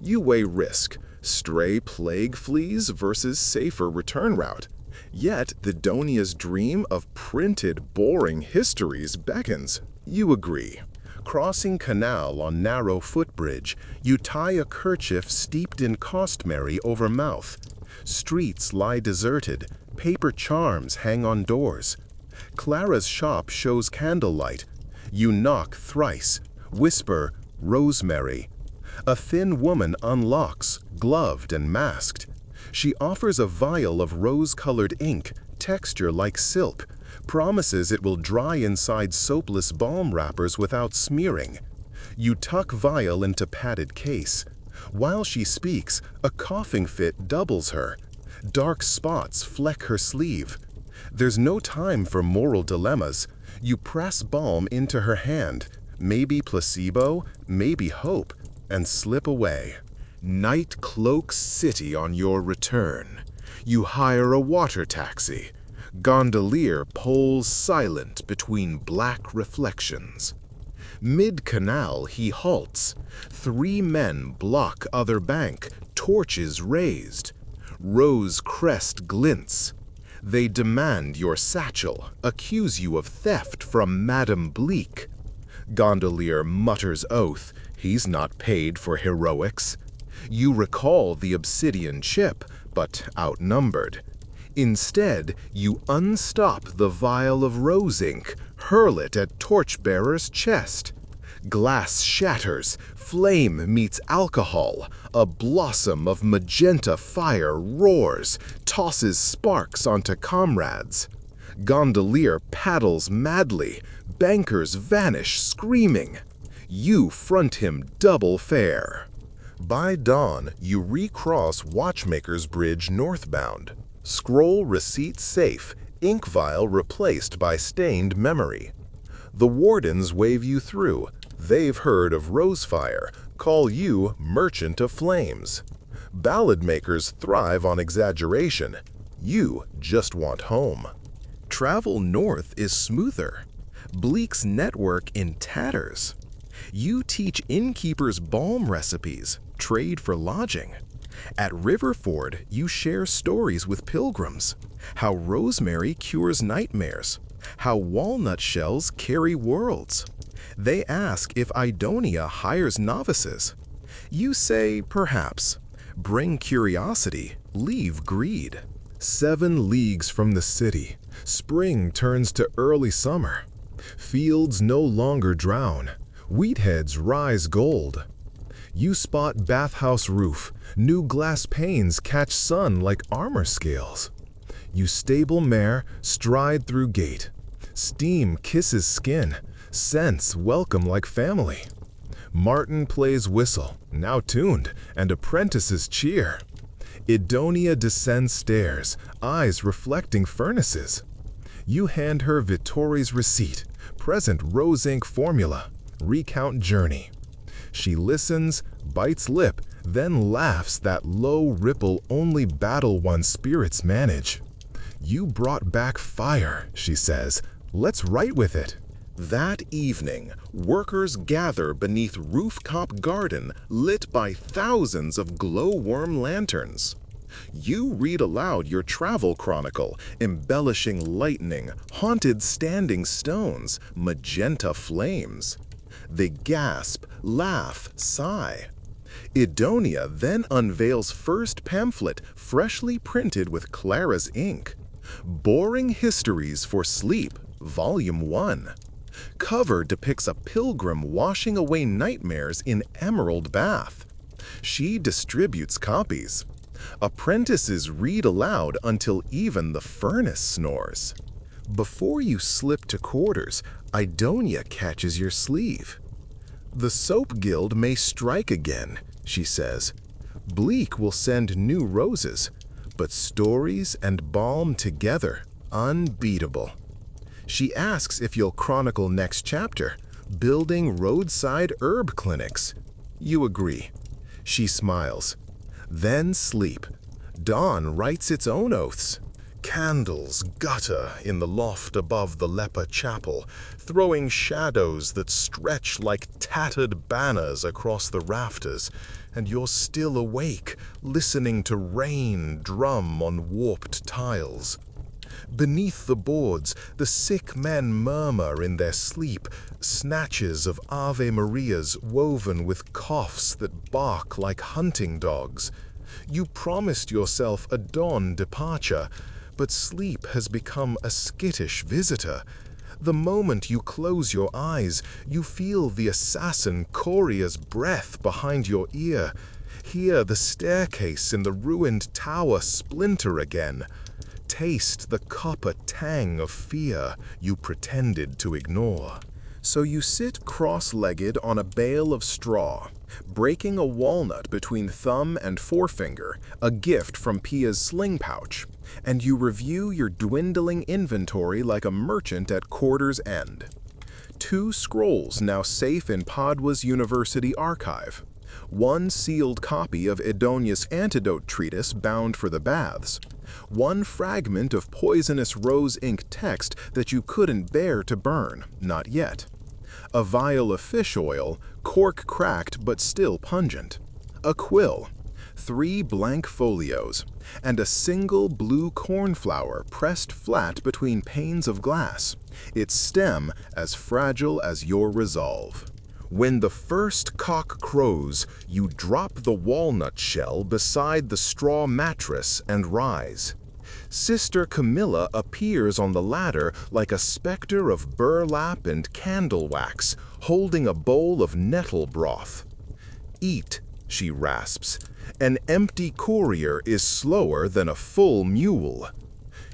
You weigh risk, stray plague fleas versus safer return route. Yet Idonia's dream of printed, boring histories beckons. You agree. Crossing canal on narrow footbridge, you tie a kerchief steeped in costmary over mouth. Streets lie deserted, paper charms hang on doors. Clara's shop shows candlelight. You knock thrice, whisper, "Rosemary." A thin woman unlocks, gloved and masked. She offers a vial of rose-colored ink, texture like silk, promises it will dry inside soapless balm wrappers without smearing. You tuck vial into padded case. While she speaks, a coughing fit doubles her. Dark spots fleck her sleeve. There's no time for moral dilemmas. You press balm into her hand, maybe placebo, maybe hope, and slip away. Night cloaks city on your return. You hire a water taxi. Gondolier poles silent between black reflections. Mid-canal he halts. 3 men block other bank, torches raised. Rose crest glints. They demand your satchel, accuse you of theft from Madame Bleak. Gondolier mutters oath. He's not paid for heroics. You recall the obsidian chip, but outnumbered. Instead, you unstop the vial of rose ink, hurl it at torchbearer's chest. Glass shatters, flame meets alcohol, a blossom of magenta fire roars, tosses sparks onto comrades. Gondolier paddles madly, bankers vanish screaming. You front him double fare. By dawn, you recross Watchmaker's Bridge northbound. Scroll receipt safe, ink vial replaced by stained memory. The wardens wave you through. They've heard of Rosefire, call you Merchant of Flames. Ballad makers thrive on exaggeration. You just want home. Travel north is smoother. Bleak's network in tatters. You teach innkeepers balm recipes, trade for lodging. At Riverford, you share stories with pilgrims. How rosemary cures nightmares. How walnut shells carry worlds. They ask if Idonia hires novices. You say, perhaps. Bring curiosity, leave greed. 7 leagues from the city, spring turns to early summer. Fields no longer drown. Wheatheads rise gold. You spot bathhouse roof. New glass panes catch sun like armor scales. You stable mare, stride through gate. Steam kisses skin. Scents welcome like family. Martin plays whistle, now tuned, and apprentices cheer. Idonia descends stairs, eyes reflecting furnaces. You hand her Vittori's receipt, present rose ink formula, recount journey. She listens, bites lip, then laughs that low ripple only battle-won spirits manage. You brought back fire, she says. Let's write with it. That evening, workers gather beneath rooftop garden lit by thousands of glowworm lanterns. You read aloud your travel chronicle, embellishing lightning, haunted standing stones, magenta flames. They gasp, laugh, sigh. Idonia then unveils first pamphlet freshly printed with Clara's ink. Boring Histories for Sleep, Volume 1. Cover depicts a pilgrim washing away nightmares in emerald bath. She distributes copies. Apprentices read aloud until even the furnace snores. Before you slip to quarters, Idonia catches your sleeve. The Soap Guild may strike again, she says. Bleak will send new roses, but stories and balm together, unbeatable. She asks if you'll chronicle next chapter, building roadside herb clinics. You agree. She smiles. Then sleep. Dawn writes its own oaths. Candles gutter in the loft above the leper chapel, throwing shadows that stretch like tattered banners across the rafters, and you're still awake, listening to rain drum on warped tiles. Beneath the boards, the sick men murmur in their sleep, snatches of Ave Marias woven with coughs that bark like hunting dogs. You promised yourself a dawn departure, but sleep has become a skittish visitor. The moment you close your eyes, you feel the assassin Coria's breath behind your ear, hear the staircase in the ruined tower splinter again. Taste the copper tang of fear you pretended to ignore. So you sit cross-legged on a bale of straw, breaking a walnut between thumb and forefinger, a gift from Pia's sling pouch, and you review your dwindling inventory like a merchant at quarter's end. 2 scrolls now safe in Padua's University archive. 1 sealed copy of Idonia's antidote treatise bound for the baths. 1 fragment of poisonous rose ink text that you couldn't bear to burn, not yet. A vial of fish oil, cork cracked but still pungent. A quill. 3 blank folios, and a single blue cornflower pressed flat between panes of glass, its stem as fragile as your resolve. When the first cock crows, you drop the walnut shell beside the straw mattress and rise. Sister Camilla appears on the ladder like a specter of burlap and candle wax, holding a bowl of nettle broth. "Eat," she rasps. "An empty courier is slower than a full mule."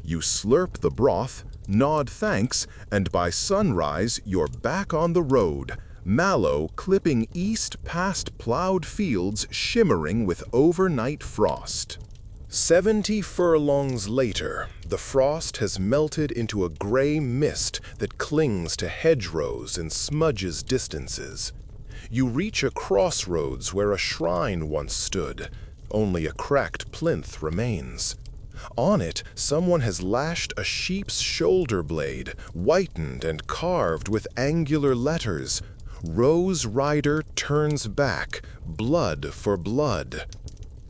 You slurp the broth, nod thanks, and by sunrise you're back on the road, Mallow clipping east past plowed fields shimmering with overnight frost. 70 furlongs later, the frost has melted into a gray mist that clings to hedgerows and smudges distances. You reach a crossroads where a shrine once stood. Only a cracked plinth remains. On it, someone has lashed a sheep's shoulder blade, whitened and carved with angular letters. "Rose Rider turns back, blood for blood."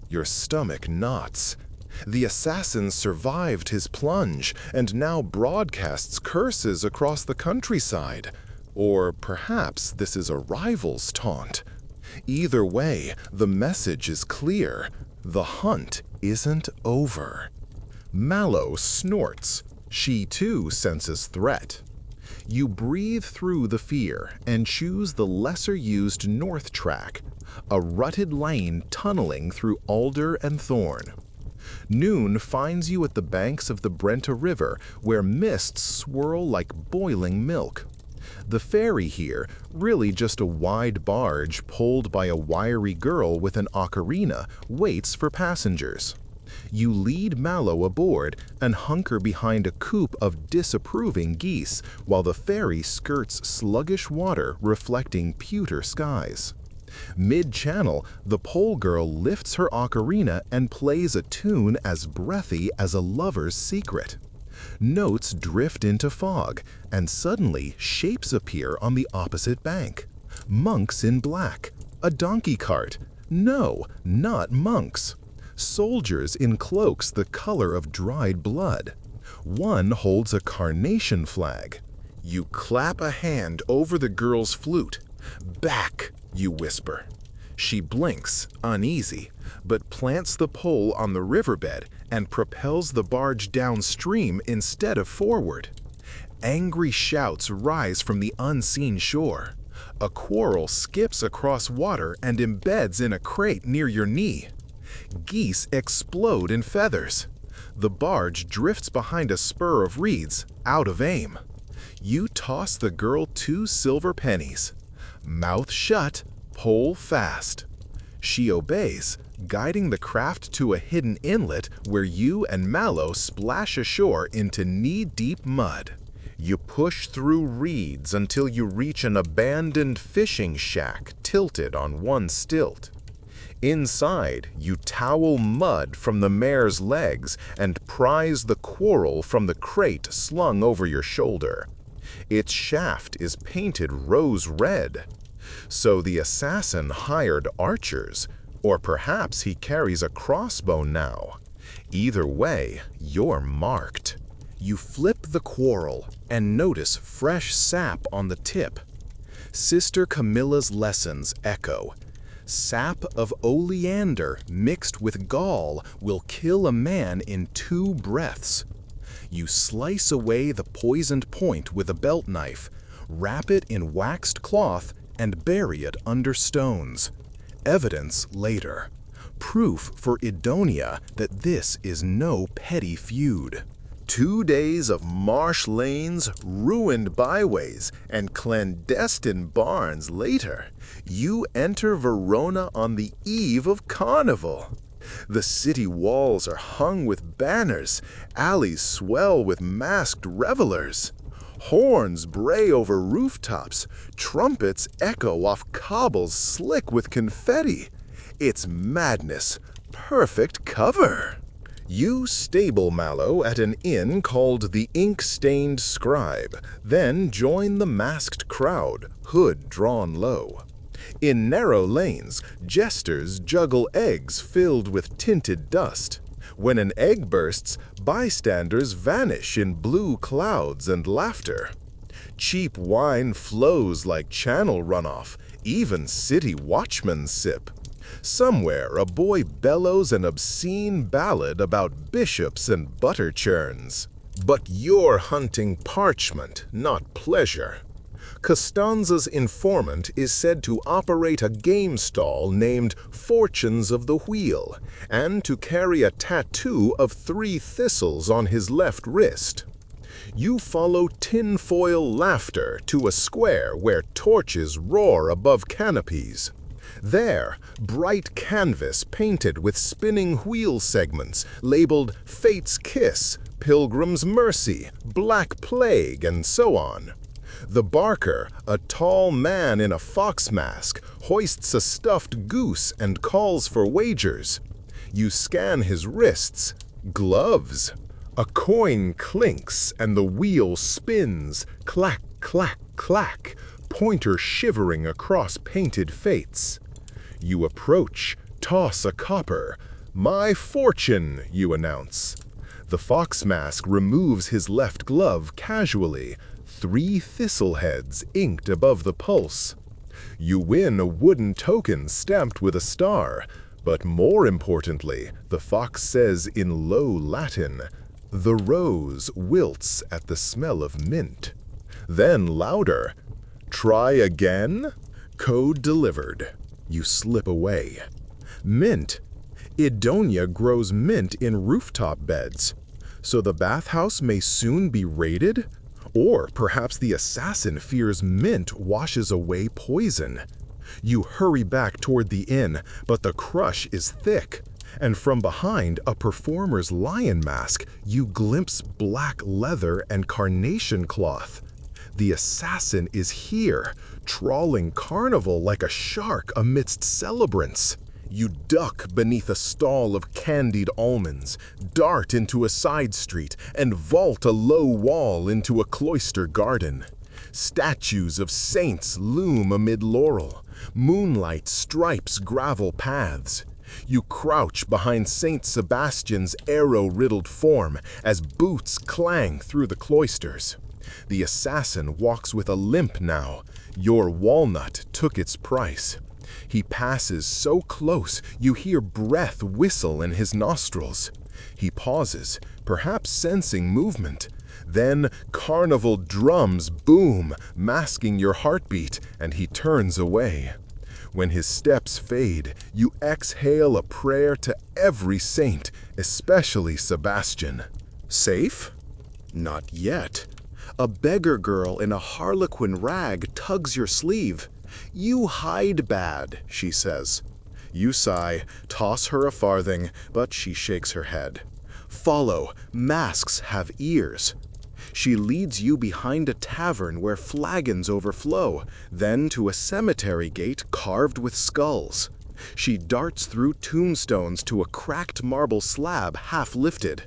Your stomach knots. The assassin survived his plunge and now broadcasts curses across the countryside. Or perhaps this is a rival's taunt. Either way, the message is clear. The hunt isn't over. Mallow snorts. She too senses threat. You breathe through the fear and choose the lesser-used north track, a rutted lane tunneling through alder and thorn. Noon finds you at the banks of the Brenta River, where mists swirl like boiling milk. The ferry here, really just a wide barge pulled by a wiry girl with an ocarina, waits for passengers. You lead Mallow aboard and hunker behind a coop of disapproving geese while the ferry skirts sluggish water reflecting pewter skies. Mid-channel, the pole girl lifts her ocarina and plays a tune as breathy as a lover's secret. Notes drift into fog, and suddenly shapes appear on the opposite bank. Monks in black. A donkey cart. No, not monks. Soldiers in cloaks the color of dried blood. One holds a carnation flag. You clap a hand over the girl's flute. "Back," you whisper. She blinks, uneasy, but plants the pole on the riverbed and propels the barge downstream instead of forward. Angry shouts rise from the unseen shore. A quarrel skips across water and embeds in a crate near your knee. Geese explode in feathers. The barge drifts behind a spur of reeds, out of aim. You toss the girl 2 silver pennies. Mouth shut, pole fast. She obeys, guiding the craft to a hidden inlet where you and Mallow splash ashore into knee-deep mud. You push through reeds until you reach an abandoned fishing shack tilted on one stilt. Inside, you towel mud from the mare's legs and prize the quarrel from the crate slung over your shoulder. Its shaft is painted rose red. So the assassin hired archers, or perhaps he carries a crossbow now. Either way, you're marked. You flip the quarrel and notice fresh sap on the tip. Sister Camilla's lessons echo. Sap of oleander mixed with gall will kill a man in 2 breaths. You slice away the poisoned point with a belt knife, wrap it in waxed cloth, and bury it under stones. Evidence later. Proof for Idonia that this is no petty feud. 2 days of marsh lanes, ruined byways, and clandestine barns later, you enter Verona on the eve of Carnival. The city walls are hung with banners, alleys swell with masked revelers. Horns bray over rooftops, trumpets echo off cobbles slick with confetti. It's madness, perfect cover. You stable Mallow at an inn called the Ink-Stained Scribe, then join the masked crowd, hood drawn low. In narrow lanes, jesters juggle eggs filled with tinted dust. When an egg bursts, bystanders vanish in blue clouds and laughter. Cheap wine flows like channel runoff, even city watchmen sip. Somewhere a boy bellows an obscene ballad about bishops and butter churns. But you're hunting parchment, not pleasure. Costanza's informant is said to operate a game stall named Fortunes of the Wheel, and to carry a tattoo of 3 thistles on his left wrist. You follow tinfoil laughter to a square where torches roar above canopies. There, bright canvas painted with spinning wheel segments labeled Fate's Kiss, Pilgrim's Mercy, Black Plague, and so on. The barker, a tall man in a fox mask, hoists a stuffed goose and calls for wagers. You scan his wrists. Gloves. A coin clinks and the wheel spins. Clack, clack, clack. Pointer shivering across painted fates. You approach, toss a copper. My fortune, you announce. The fox mask removes his left glove casually. 3 thistle heads inked above the pulse. You win a wooden token stamped with a star, but more importantly, the fox says in low Latin, "The rose wilts at the smell of mint." Then louder, "Try again?" Code delivered. You slip away. Mint. Idonia grows mint in rooftop beds. So the bathhouse may soon be raided? Or perhaps the assassin fears mint washes away poison. You hurry back toward the inn, but the crush is thick. And from behind a performer's lion mask, you glimpse black leather and carnation cloth. The assassin is here, trawling carnival like a shark amidst celebrants. You duck beneath a stall of candied almonds, dart into a side street, and vault a low wall into a cloister garden. Statues of saints loom amid laurel. Moonlight stripes gravel paths. You crouch behind Saint Sebastian's arrow-riddled form as boots clang through the cloisters. The assassin walks with a limp now. Your walnut took its price. He passes so close you hear breath whistle in his nostrils. He pauses, perhaps sensing movement. Then carnival drums boom, masking your heartbeat, and he turns away. When his steps fade, you exhale a prayer to every saint, especially Sebastian. Safe? Not yet. A beggar girl in a harlequin rag tugs your sleeve. "You hide bad," she says. You sigh, toss her a farthing, but she shakes her head. Follow, masks have ears. She leads you behind a tavern where flagons overflow, then to a cemetery gate carved with skulls. She darts through tombstones to a cracked marble slab half lifted.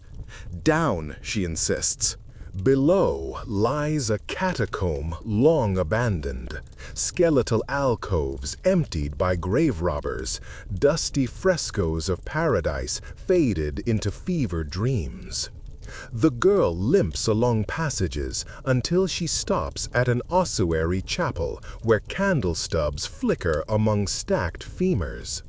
Down, she insists. Below lies a catacomb long abandoned, skeletal alcoves emptied by grave robbers, dusty frescoes of paradise faded into fevered dreams. The girl limps along passages until she stops at an ossuary chapel where candle stubs flicker among stacked femurs.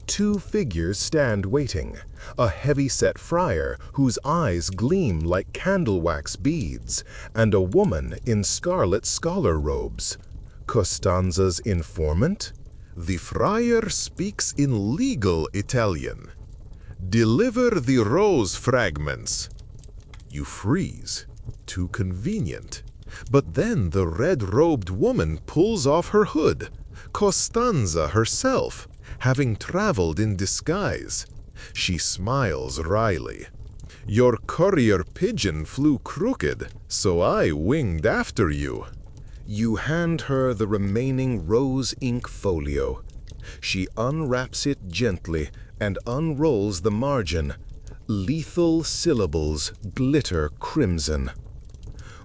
2 figures stand waiting, a heavy-set friar whose eyes gleam like candle wax beads, and a woman in scarlet scholar robes. Costanza's informant? The friar speaks in legal Italian. "Deliver the rose fragments." You freeze. Too convenient. But then the red-robed woman pulls off her hood. Costanza herself, having traveled in disguise. She smiles wryly. "Your courier pigeon flew crooked, so I winged after you." You hand her the remaining rose ink folio. She unwraps it gently and unrolls the margin. Lethal syllables glitter crimson.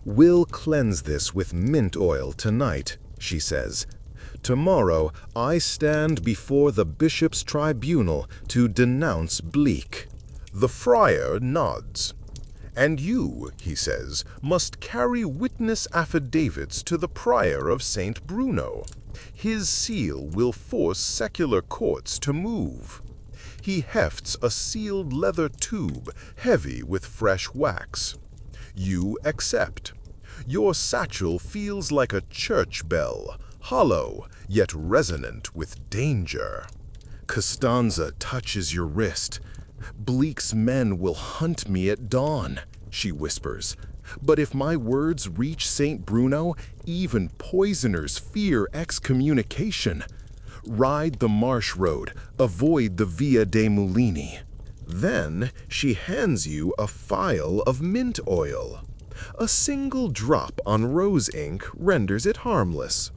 "We'll cleanse this with mint oil tonight," she says. Tomorrow I stand before the bishop's tribunal to denounce Bleak." The friar nods. "And you," he says, "must carry witness affidavits to the prior of St. Bruno. His seal will force secular courts to move." He hefts a sealed leather tube heavy with fresh wax. You accept. Your satchel feels like a church bell, hollow yet resonant with danger. Costanza touches your wrist. "Bleak's men will hunt me at dawn," she whispers. "But if my words reach St. Bruno, even poisoners fear excommunication. Ride the marsh road, avoid the Via dei Mulini." Then she hands you a phial of mint oil. A single drop on rose ink renders it harmless.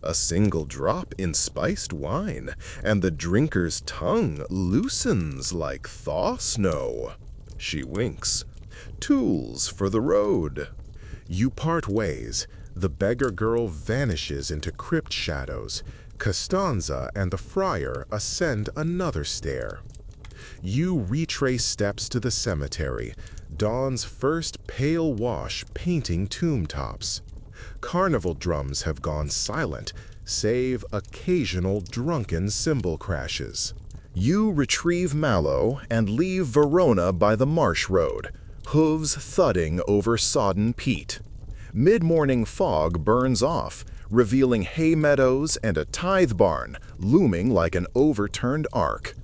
A single drop in spiced wine, and the drinker's tongue loosens like thaw snow. She winks. "Tools for the road." You part ways. The beggar girl vanishes into crypt shadows. Costanza and the friar ascend another stair. You retrace steps to the cemetery, dawn's first pale wash painting tomb tops. Carnival drums have gone silent, save occasional drunken cymbal crashes. You retrieve Mallow and leave Verona by the marsh road, hooves thudding over sodden peat. Mid-morning fog burns off, revealing hay meadows and a tithe barn looming like an overturned ark.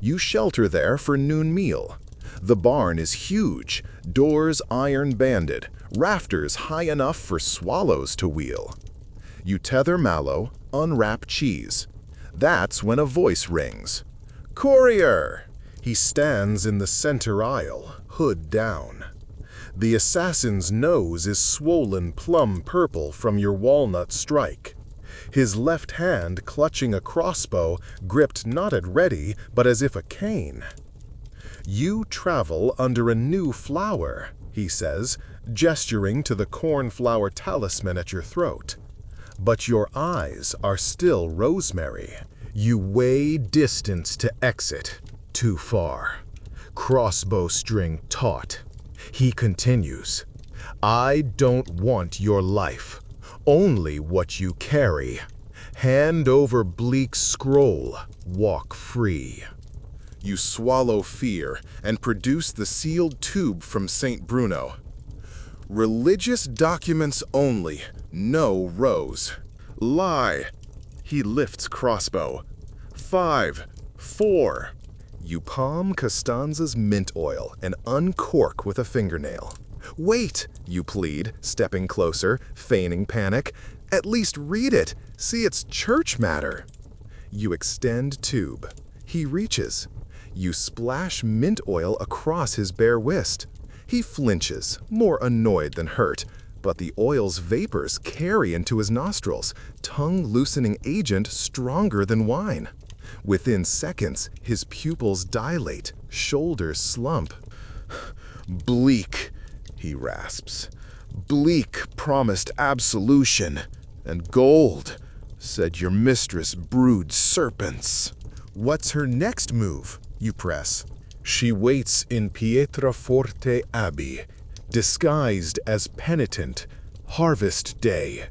You shelter there for noon meal. The barn is huge, doors iron-banded, rafters high enough for swallows to wheel. You tether Mallow, unwrap cheese. That's when a voice rings. "Courier!" He stands in the center aisle, hood down. The assassin's nose is swollen plum purple from your walnut strike. His left hand clutching a crossbow, gripped not at ready, but as if a cane. "You travel under a new flower," he says, gesturing to the cornflower talisman at your throat. "But your eyes are still rosemary." You weigh distance to exit. Too far. Crossbow string taut. He continues. "I don't want your life, only what you carry. Hand over Bleak's scroll, walk free." You swallow fear and produce the sealed tube from St. Bruno. "Religious documents only, no rose." "Lie." He lifts crossbow. 5, 4. You palm Costanza's mint oil and uncork with a fingernail. "Wait," you plead, stepping closer, feigning panic. "At least read it. See, it's church matter." You extend tube. He reaches. You splash mint oil across his bare wrist. He flinches, more annoyed than hurt, but the oil's vapors carry into his nostrils, tongue-loosening agent stronger than wine. Within seconds, his pupils dilate, shoulders slump. "Bleak," he rasps. "Bleak promised absolution, and gold. Said your mistress brewed serpents." "What's her next move?" you press. "She waits in Pietraforte Abbey, disguised as penitent, harvest day."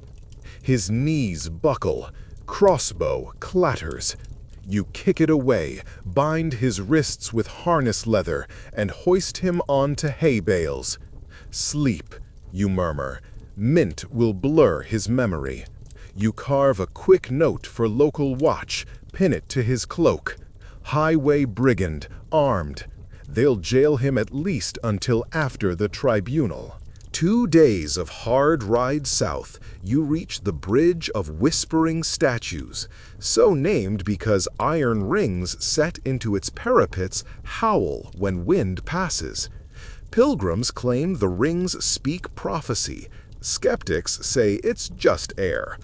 His knees buckle, crossbow clatters. You kick it away, bind his wrists with harness leather, and hoist him onto hay bales. "Sleep," you murmur. "Mint will blur his memory." You carve a quick note for local watch, pin it to his cloak. "Highway brigand, armed." They'll jail him at least until after the tribunal. 2 days of hard ride south, you reach the Bridge of Whispering Statues, so named because iron rings set into its parapets howl when wind passes. Pilgrims claim the rings speak prophecy. Skeptics say it's just air.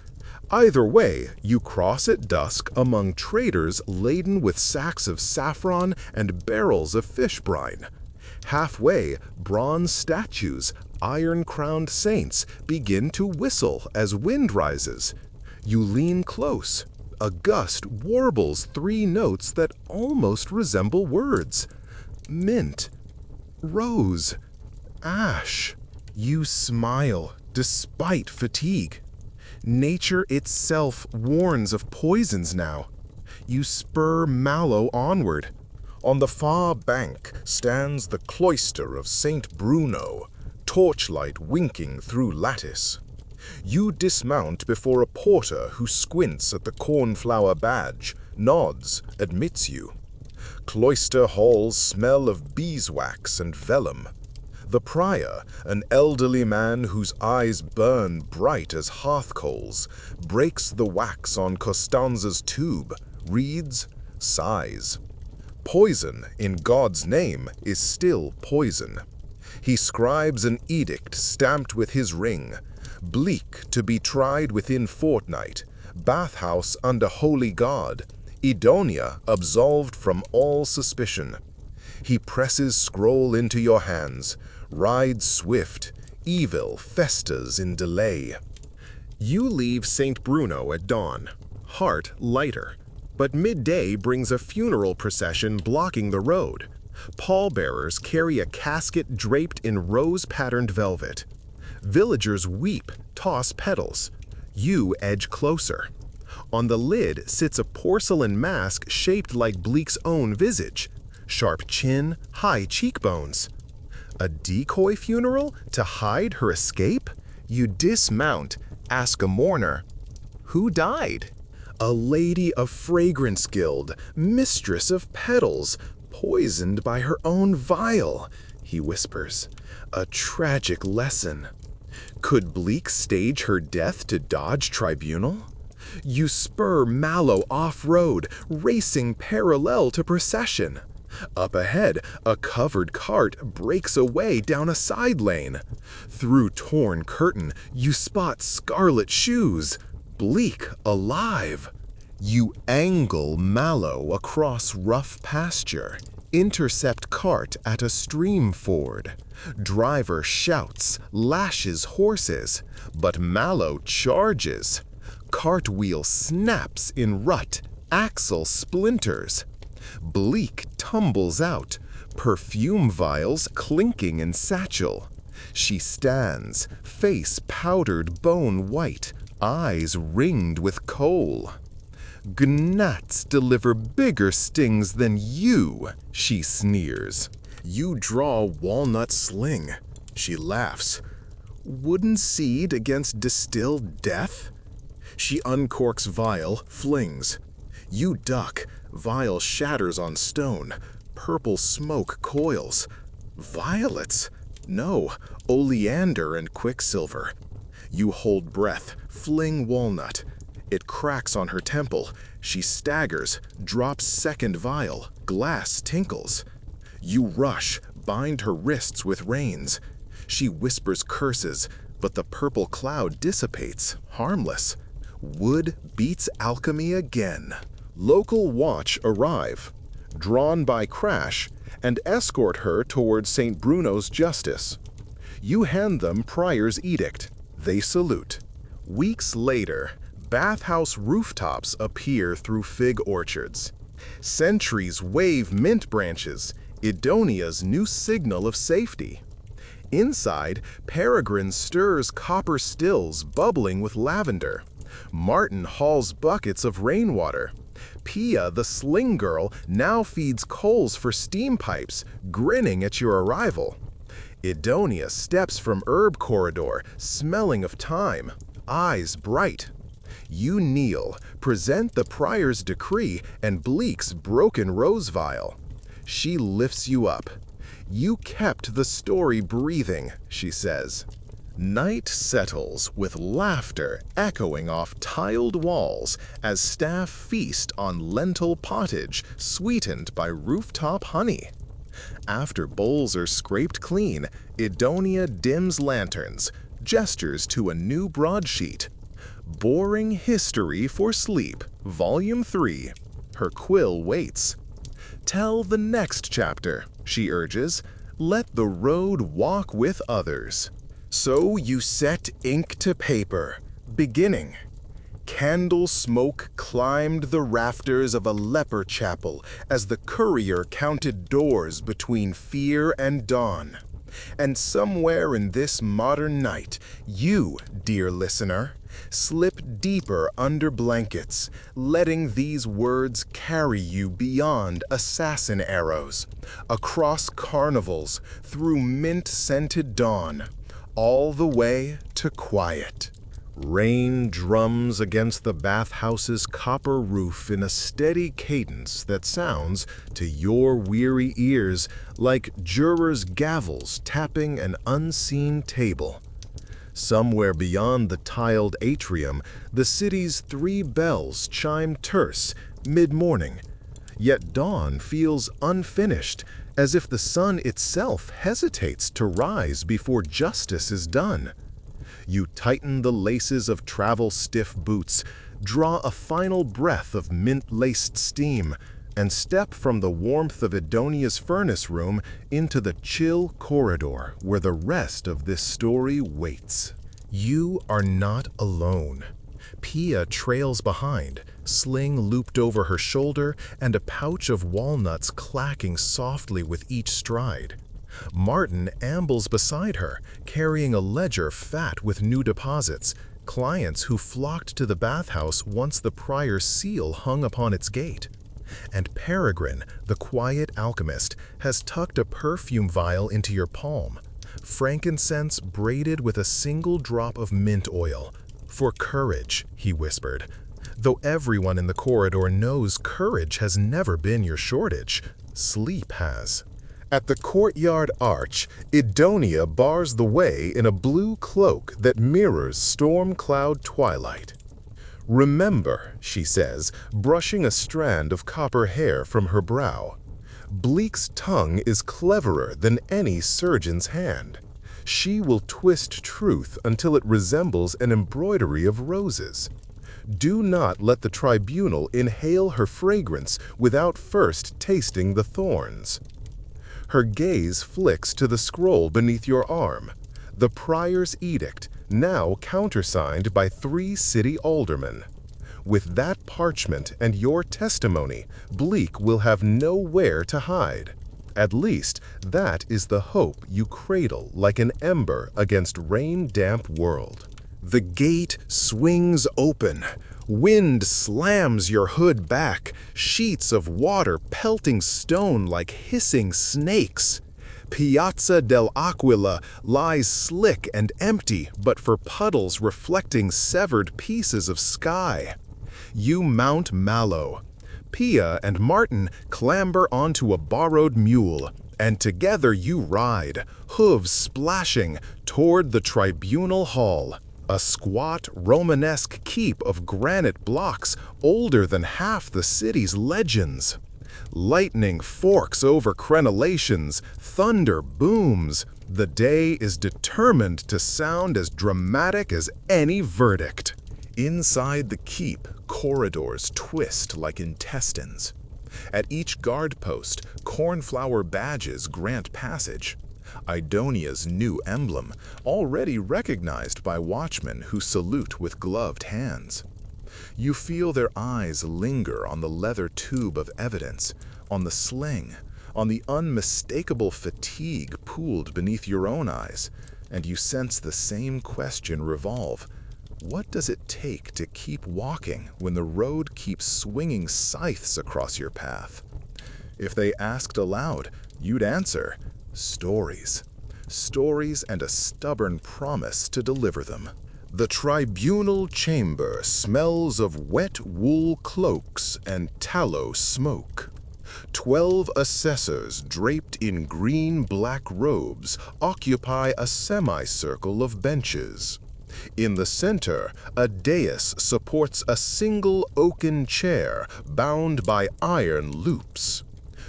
Either way, you cross at dusk among traders laden with sacks of saffron and barrels of fish brine. Halfway, bronze statues, iron-crowned saints, begin to whistle as wind rises. You lean close. A gust warbles 3 notes that almost resemble words. Mint, rose, ash. You smile despite fatigue. Nature itself warns of poisons now. You spur Mallow onward. On the far bank stands the cloister of St. Bruno, torchlight winking through lattice. You dismount before a porter who squints at the cornflower badge, nods, admits you. Cloister halls smell of beeswax and vellum. The prior, an elderly man whose eyes burn bright as hearth coals, breaks the wax on Costanza's tube, reads, sighs. Poison, in God's name, is still poison. He scribes an edict stamped with his ring, bleak to be tried within fortnight, bathhouse under holy God, Idonia absolved from all suspicion. He presses scroll into your hands, rides swift, evil festers in delay. You leave St. Bruno at dawn, heart lighter, but midday brings a funeral procession blocking the road. Pallbearers carry a casket draped in rose-patterned velvet. Villagers weep, toss petals. You edge closer. On the lid sits a porcelain mask shaped like Bleak's own visage. Sharp chin, high cheekbones. A decoy funeral to hide her escape? You dismount, ask a mourner, who died? A lady of Fragrance Guild, mistress of petals, poisoned by her own vial, he whispers. A tragic lesson. Could Bleak stage her death to dodge tribunal? You spur Mallow off-road, racing parallel to procession. Up ahead, a covered cart breaks away down a side lane. Through torn curtain, you spot scarlet shoes. Bleak alive. You angle Mallow across rough pasture, intercept cart at a stream ford. Driver shouts, lashes horses, but Mallow charges. Cartwheel snaps in rut, axle splinters. Bleak tumbles out, perfume vials clinking in satchel. She stands, face powdered bone white, eyes ringed with coal. Gnats deliver bigger stings than you, she sneers. You draw walnut sling. She laughs. Wooden seed against distilled death? She uncorks vial, flings. You duck. Vial shatters on stone. Purple smoke coils. Violets? No, oleander and quicksilver. You hold breath, fling walnut. It cracks on her temple. She staggers, drops second vial, glass tinkles. You rush, bind her wrists with reins. She whispers curses, but the purple cloud dissipates, harmless. Wood beats alchemy again. Local watch arrive, drawn by Crash, and escort her towards St. Bruno's justice. You hand them Prior's edict. They salute. Weeks later, bathhouse rooftops appear through fig orchards. Sentries wave mint branches, Idonia's new signal of safety. Inside, Peregrine stirs copper stills bubbling with lavender. Martin hauls buckets of rainwater. Pia, the sling girl, now feeds coals for steam pipes, grinning at your arrival. Idonia steps from herb corridor, smelling of thyme, eyes bright. You kneel, present the prior's decree and Bleak's broken rose vial. She lifts you up. You kept the story breathing, she says. Night settles with laughter echoing off tiled walls as staff feast on lentil pottage sweetened by rooftop honey. After bowls are scraped clean, Idonia dims lanterns, gestures to a new broadsheet. Boring History for Sleep, Volume 3. Her quill waits. Tell the next chapter, she urges. Let the road walk with others. So you set ink to paper, beginning. Candle smoke climbed the rafters of a leper chapel as the courier counted doors between fear and dawn. And somewhere in this modern night, you, dear listener, slip deeper under blankets, letting these words carry you beyond assassin arrows, across carnivals, through mint-scented dawn, all the way to quiet. Rain drums against the bathhouse's copper roof in a steady cadence that sounds, to your weary ears, like jurors' gavels tapping an unseen table. Somewhere beyond the tiled atrium, the city's 3 bells chime terse, mid-morning. Yet dawn feels unfinished, as if the sun itself hesitates to rise before justice is done. You tighten the laces of travel-stiff boots, draw a final breath of mint-laced steam, and step from the warmth of Edonia's furnace room into the chill corridor where the rest of this story waits. You are not alone. Pia trails behind, sling looped over her shoulder and a pouch of walnuts clacking softly with each stride. Martin ambles beside her, carrying a ledger fat with new deposits, clients who flocked to the bathhouse once the prior's seal hung upon its gate. And Peregrine, the quiet alchemist, has tucked a perfume vial into your palm, frankincense braided with a single drop of mint oil. "For courage," he whispered. Though everyone in the corridor knows courage has never been your shortage, sleep has. At the courtyard arch, Edonia bars the way in a blue cloak that mirrors storm cloud twilight. "Remember," she says, brushing a strand of copper hair from her brow, "Bleak's tongue is cleverer than any surgeon's hand. She will twist truth until it resembles an embroidery of roses. Do not let the tribunal inhale her fragrance without first tasting the thorns." Her gaze flicks to the scroll beneath your arm, the prior's edict, now countersigned by 3 city aldermen. With that parchment and your testimony, Bleak will have nowhere to hide. At least, that is the hope you cradle like an ember against rain-damp world. The gate swings open. Wind slams your hood back, sheets of water pelting stone like hissing snakes. Piazza dell'Aquila lies slick and empty but for puddles reflecting severed pieces of sky. You mount Mallow. Pia and Martin clamber onto a borrowed mule, and together you ride, hooves splashing, toward the tribunal hall. A squat, Romanesque keep of granite blocks older than half the city's legends. Lightning forks over crenellations, thunder booms. The day is determined to sound as dramatic as any verdict. Inside the keep, corridors twist like intestines. At each guard post, cornflower badges grant passage. Idonia's new emblem, already recognized by watchmen who salute with gloved hands. You feel their eyes linger on the leather tube of evidence, on the sling, on the unmistakable fatigue pooled beneath your own eyes, and you sense the same question revolve. What does it take to keep walking when the road keeps swinging scythes across your path? If they asked aloud, you'd answer, stories. Stories and a stubborn promise to deliver them. The tribunal chamber smells of wet wool cloaks and tallow smoke. 12 assessors draped in green-black robes occupy a semicircle of benches. In the center, a dais supports a single oaken chair bound by iron loops.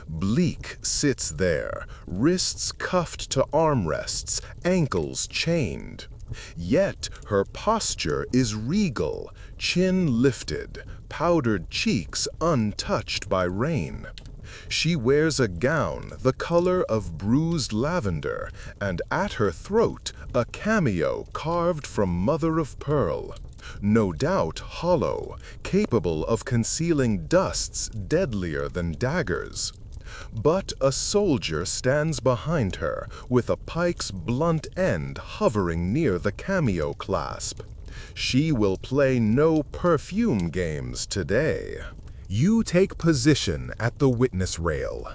Bleak sits there, wrists cuffed to armrests, ankles chained. Yet her posture is regal, chin lifted, powdered cheeks untouched by rain. She wears a gown the color of bruised lavender, and at her throat a cameo carved from mother of pearl. no doubt hollow, capable of concealing dusts deadlier than daggers. But a soldier stands behind her, with a pike's blunt end hovering near the cameo clasp. She will play no perfume games today. You take position at the witness rail.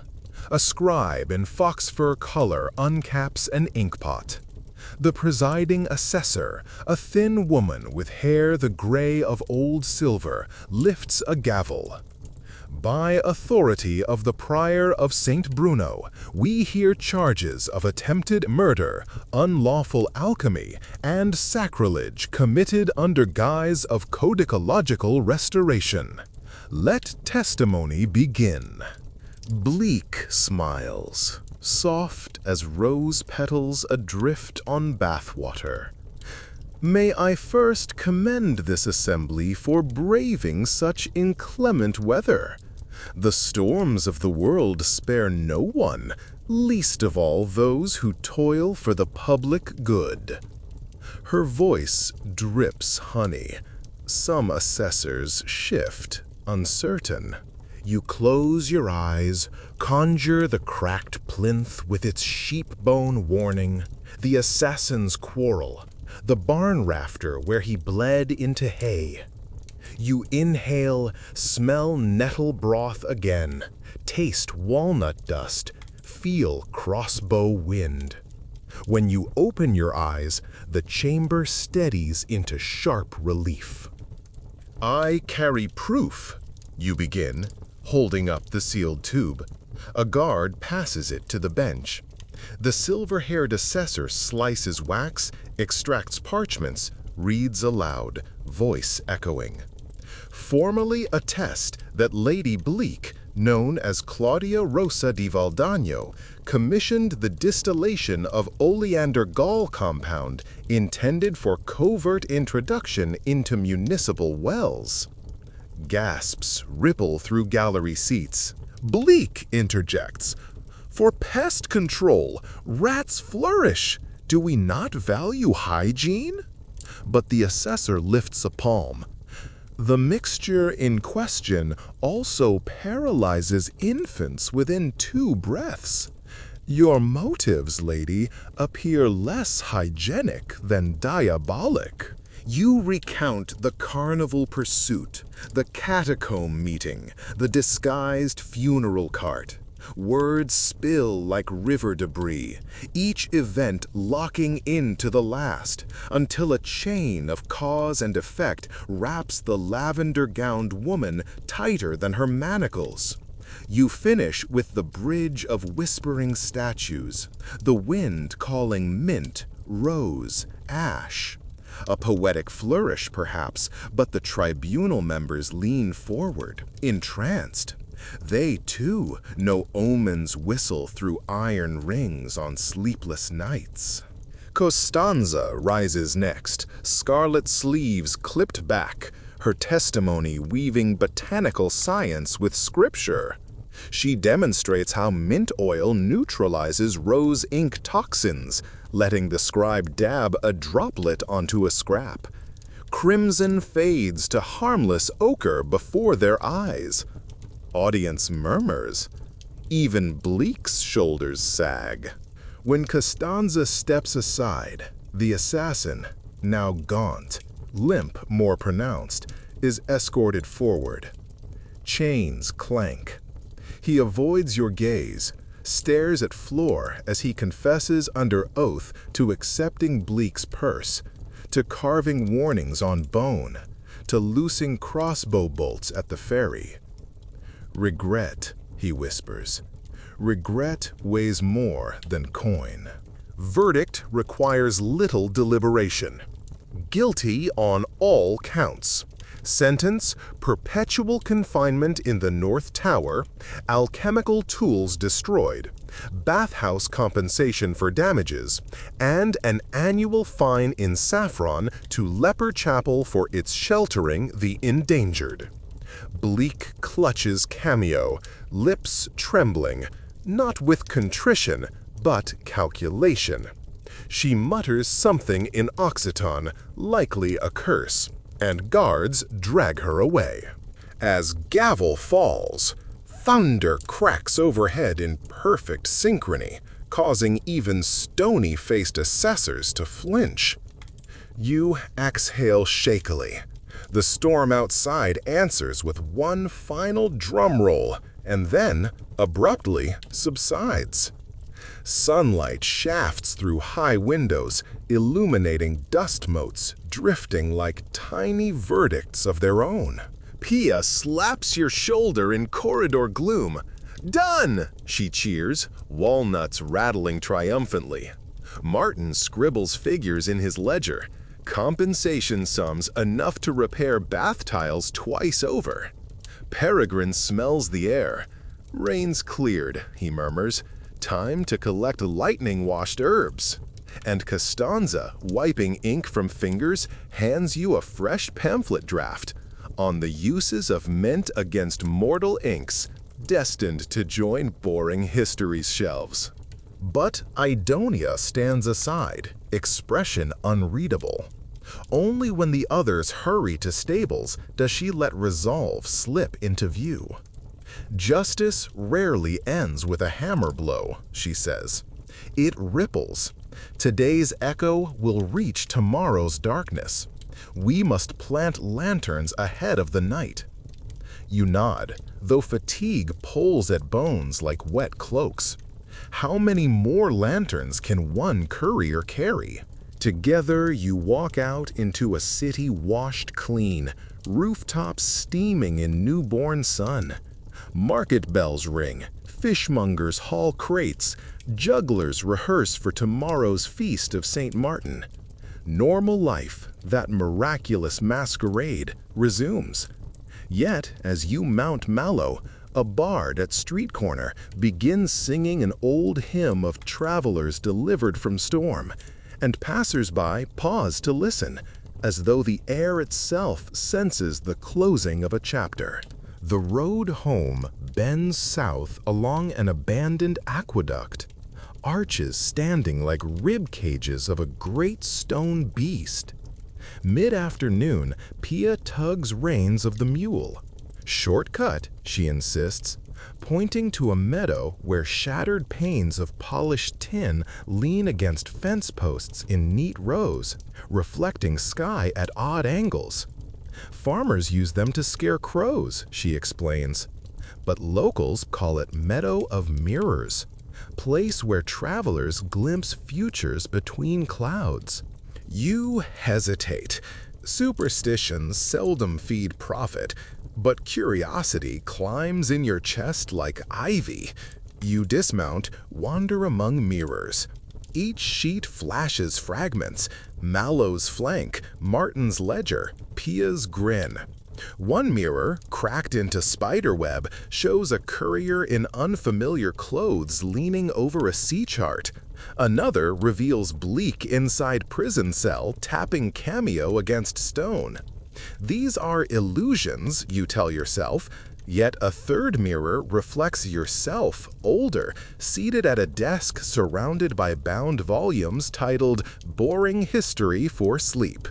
A scribe in fox fur color uncaps an inkpot. The presiding assessor, a thin woman with hair the gray of old silver, lifts a gavel. By authority of the Prior of St. Bruno, we hear charges of attempted murder, unlawful alchemy, and sacrilege committed under guise of codicological restoration. Let testimony begin. Bleak smiles, soft as rose petals adrift on bathwater. May I first commend this assembly for braving such inclement weather. The storms of the world spare no one, least of all those who toil for the public good. Her voice drips honey. Some assessors shift, uncertain. You close your eyes, conjure the cracked plinth with its sheep-bone warning, the assassin's quarrel, the barn rafter where he bled into hay. You inhale, smell nettle broth again, taste walnut dust, feel crossbow wind. When you open your eyes, the chamber steadies into sharp relief. I carry proof, you begin, holding up the sealed tube. A guard passes it to the bench. The silver-haired assessor slices wax, extracts parchments, reads aloud, voice echoing. Formally attest that Lady Bleak, known as Claudia Rosa di Valdagno, commissioned the distillation of oleander gall compound intended for covert introduction into municipal wells. Gasps ripple through gallery seats. Bleak interjects. For pest control, rats flourish. Do we not value hygiene? But the assessor lifts a palm. The mixture in question also paralyzes infants within 2 breaths. Your motives, lady, appear less hygienic than diabolic. You recount the carnival pursuit, the catacomb meeting, the disguised funeral cart. Words spill like river debris, each event locking into the last, until a chain of cause and effect wraps the lavender-gowned woman tighter than her manacles. You finish with the bridge of whispering statues, the wind calling mint, rose, ash. A poetic flourish, perhaps, but the tribunal members lean forward, entranced. They, too, know omens whistle through iron rings on sleepless nights. Costanza rises next, scarlet sleeves clipped back, her testimony weaving botanical science with scripture. She demonstrates how mint oil neutralizes rose ink toxins, letting the scribe dab a droplet onto a scrap. Crimson fades to harmless ochre before their eyes. Audience murmurs. Even Bleak's shoulders sag. When Costanza steps aside, the assassin, now gaunt, limp more pronounced, is escorted forward. Chains clank. He avoids your gaze, stares at floor as he confesses under oath to accepting Bleak's purse, to carving warnings on bone, to loosing crossbow bolts at the ferry. Regret, he whispers. Regret weighs more than coin. Verdict requires little deliberation. Guilty on all counts. Sentence, perpetual confinement in the North Tower, alchemical tools destroyed, bathhouse compensation for damages, and an annual fine in saffron to Leper Chapel for its sheltering the endangered. Bleak clutches cameo, lips trembling, not with contrition, but calculation. She mutters something in Occitan, likely a curse. and guards drag her away. As gavel falls, thunder cracks overhead in perfect synchrony, causing even stony-faced assessors to flinch. You exhale shakily. The storm outside answers with one final drum roll, and then, abruptly, subsides. Sunlight shafts through high windows, illuminating dust motes drifting like tiny verdicts of their own. Pia slaps your shoulder in corridor gloom. "Done!" she cheers, walnuts rattling triumphantly. Martin scribbles figures in his ledger, compensation sums enough to repair bath tiles twice over. Peregrine smells the air. "Rain's cleared," he murmurs. "Time to collect lightning-washed herbs." And Costanza, wiping ink from fingers, hands you a fresh pamphlet draft on the uses of mint against mortal inks, destined to join boring history's shelves. But Idonia stands aside, expression unreadable. Only when the others hurry to stables does she let resolve slip into view. "Justice rarely ends with a hammer blow," she says. "It ripples. Today's echo will reach tomorrow's darkness. We must plant lanterns ahead of the night." You nod, though fatigue pulls at bones like wet cloaks. How many more lanterns can one courier carry? Together you walk out into a city washed clean, rooftops steaming in newborn sun. Market bells ring, fishmongers haul crates, jugglers rehearse for tomorrow's feast of St. Martin. Normal life, that miraculous masquerade, resumes. Yet, as you mount Mallow, a bard at street corner begins singing an old hymn of travelers delivered from storm, and passers-by pause to listen, as though the air itself senses the closing of a chapter. The road home bends south along an abandoned aqueduct, arches standing like rib cages of a great stone beast. Mid-afternoon, Pia tugs reins of the mule. "Shortcut," she insists, pointing to a meadow where shattered panes of polished tin lean against fence posts in neat rows, reflecting sky at odd angles. "Farmers use them to scare crows," she explains. "But locals call it Meadow of Mirrors, place where travelers glimpse futures between clouds." You hesitate. Superstitions seldom feed profit, but curiosity climbs in your chest like ivy. You dismount, wander among mirrors. Each sheet flashes fragments: Mallow's flank, Martin's ledger, Pia's grin. One mirror, cracked into spiderweb, shows a courier in unfamiliar clothes leaning over a sea chart. Another reveals Bleak inside prison cell tapping cameo against stone. These are illusions, you tell yourself, yet a third mirror reflects yourself, older, seated at a desk surrounded by bound volumes titled Boring History for Sleep.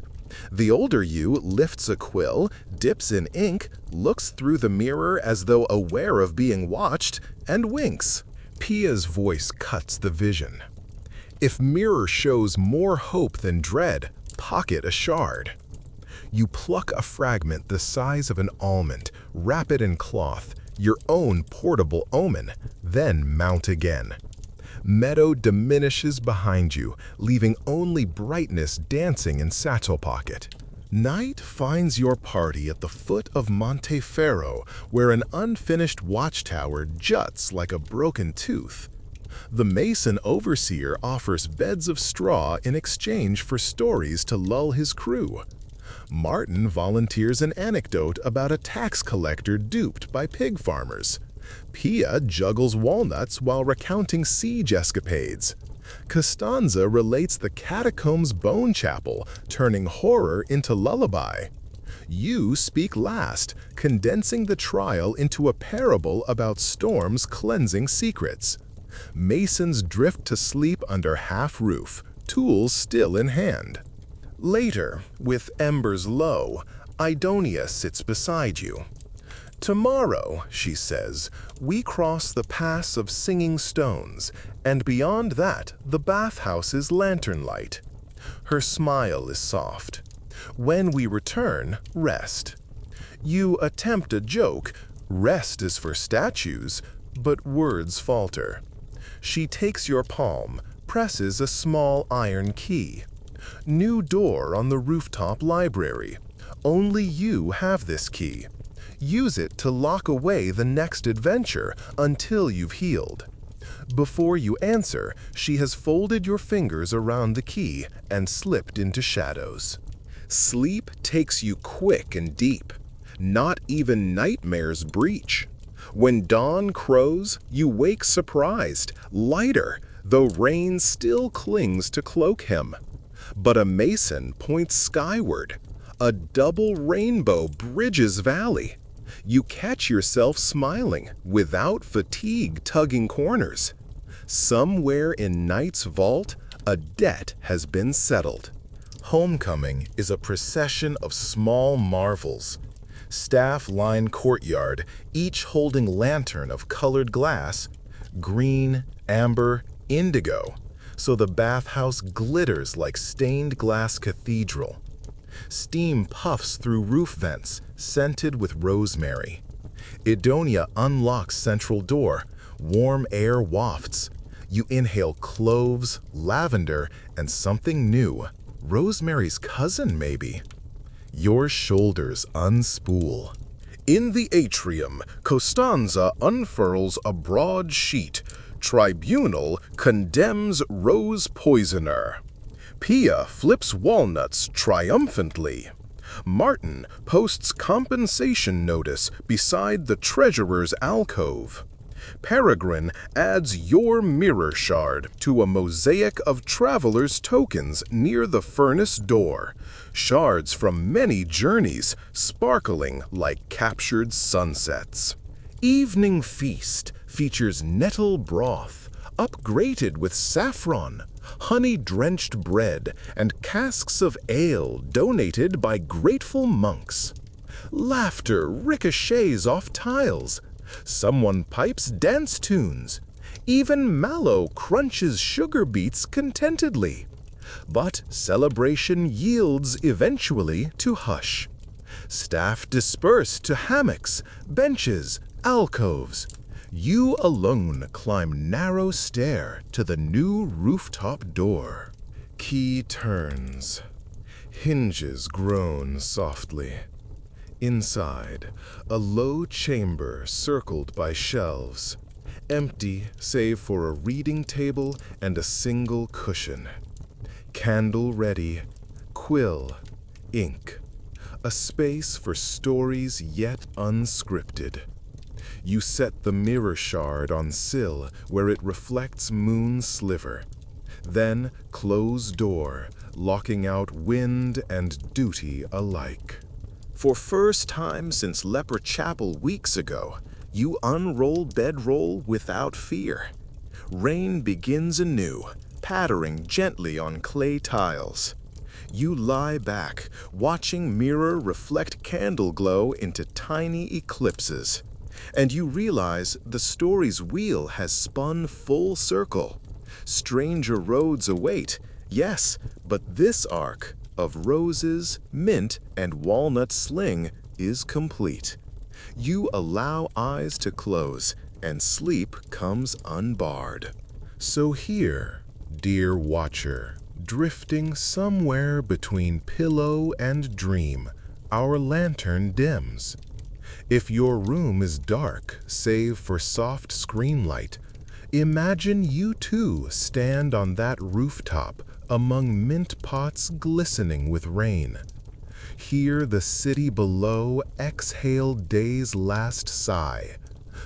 The older you lifts a quill, dips in ink, looks through the mirror as though aware of being watched, and winks. Pia's voice cuts the vision. "If mirror shows more hope than dread, pocket a shard." You pluck a fragment the size of an almond, wrap it in cloth, your own portable omen, then mount again. Meadow diminishes behind you, leaving only brightness dancing in satchel pocket. Night finds your party at the foot of Monteferro, where an unfinished watchtower juts like a broken tooth. The mason overseer offers beds of straw in exchange for stories to lull his crew. Martin volunteers an anecdote about a tax collector duped by pig farmers. Pia juggles walnuts while recounting siege escapades. Costanza relates the catacombs bone chapel, turning horror into lullaby. You speak last, condensing the trial into a parable about Storm's cleansing secrets. Masons drift to sleep under half roof, tools still in hand. Later, with embers low, Idonia sits beside you. "Tomorrow," she says, "we cross the pass of singing stones, and beyond that, the bathhouse is lantern light." Her smile is soft. "When we return, rest." You attempt a joke, "Rest is for statues," but words falter. She takes your palm, presses a small iron key. "New door on the rooftop library. Only you have this key. Use it to lock away the next adventure until you've healed." Before you answer, she has folded your fingers around the key and slipped into shadows. Sleep takes you quick and deep. Not even nightmares breach. When dawn crows, you wake surprised, lighter, though rain still clings to cloak him. But a mason points skyward. A double rainbow bridges valley. You catch yourself smiling, without fatigue tugging corners. Somewhere in night's vault, a debt has been settled. Homecoming is a procession of small marvels. Staff-lined courtyard, each holding lantern of colored glass, green, amber, indigo, so the bathhouse glitters like stained glass cathedral. Steam puffs through roof vents, scented with rosemary. Idonia unlocks central door, warm air wafts. You inhale cloves, lavender, and something new. Rosemary's cousin, maybe. Your shoulders unspool. In the atrium, Costanza unfurls a broad sheet. Tribunal condemns rose poisoner. Pia flips walnuts triumphantly. Martin posts compensation notice beside the treasurer's alcove. Peregrine adds your mirror shard to a mosaic of travelers' tokens near the furnace door. Shards from many journeys, sparkling like captured sunsets. Evening feast features nettle broth, upgraded with saffron, honey-drenched bread, and casks of ale donated by grateful monks. Laughter ricochets off tiles. Someone pipes dance tunes. Even Mallow crunches sugar beets contentedly. But celebration yields eventually to hush. Staff disperse to hammocks, benches, alcoves. You alone climb narrow stair to the new rooftop door. Key turns. Hinges groan softly. Inside, a low chamber circled by shelves. Empty save for a reading table and a single cushion. Candle ready, quill, ink. A space for stories yet unscripted. You set the mirror shard on sill where it reflects moon sliver. Then close door, locking out wind and duty alike. For first time since Leper Chapel weeks ago, you unroll bedroll without fear. Rain begins anew, pattering gently on clay tiles. You lie back, watching mirror reflect candle glow into tiny eclipses. And you realize the story's wheel has spun full circle. Stranger roads await, yes, but this arc of roses, mint, and walnut sling is complete. You allow eyes to close, and sleep comes unbarred. So here, dear watcher, drifting somewhere between pillow and dream, our lantern dims. If your room is dark, save for soft screen light, imagine you too stand on that rooftop among mint pots glistening with rain. Hear the city below exhale day's last sigh.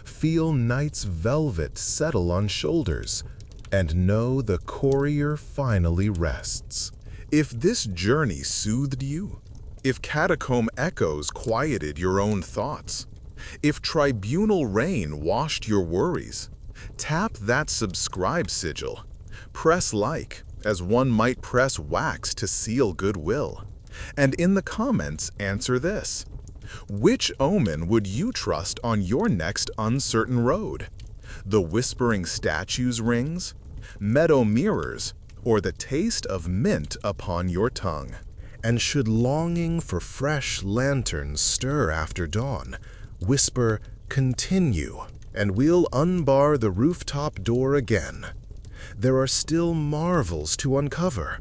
Feel night's velvet settle on shoulders, and know the courier finally rests. If this journey soothed you, if catacomb echoes quieted your own thoughts, if tribunal rain washed your worries, tap that subscribe sigil, press like, as one might press wax to seal goodwill. And in the comments, answer this. Which omen would you trust on your next uncertain road? The whispering statue's rings, meadow mirrors, or the taste of mint upon your tongue? And should longing for fresh lanterns stir after dawn, whisper, "Continue," and we'll unbar the rooftop door again. There are still marvels to uncover.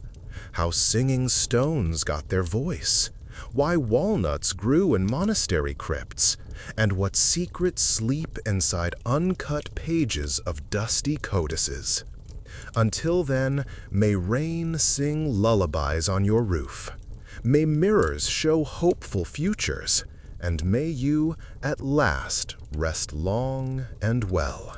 How singing stones got their voice, why walnuts grew in monastery crypts, and what secrets sleep inside uncut pages of dusty codices. Until then, may rain sing lullabies on your roof. May mirrors show hopeful futures, and may you, at last, rest long and well.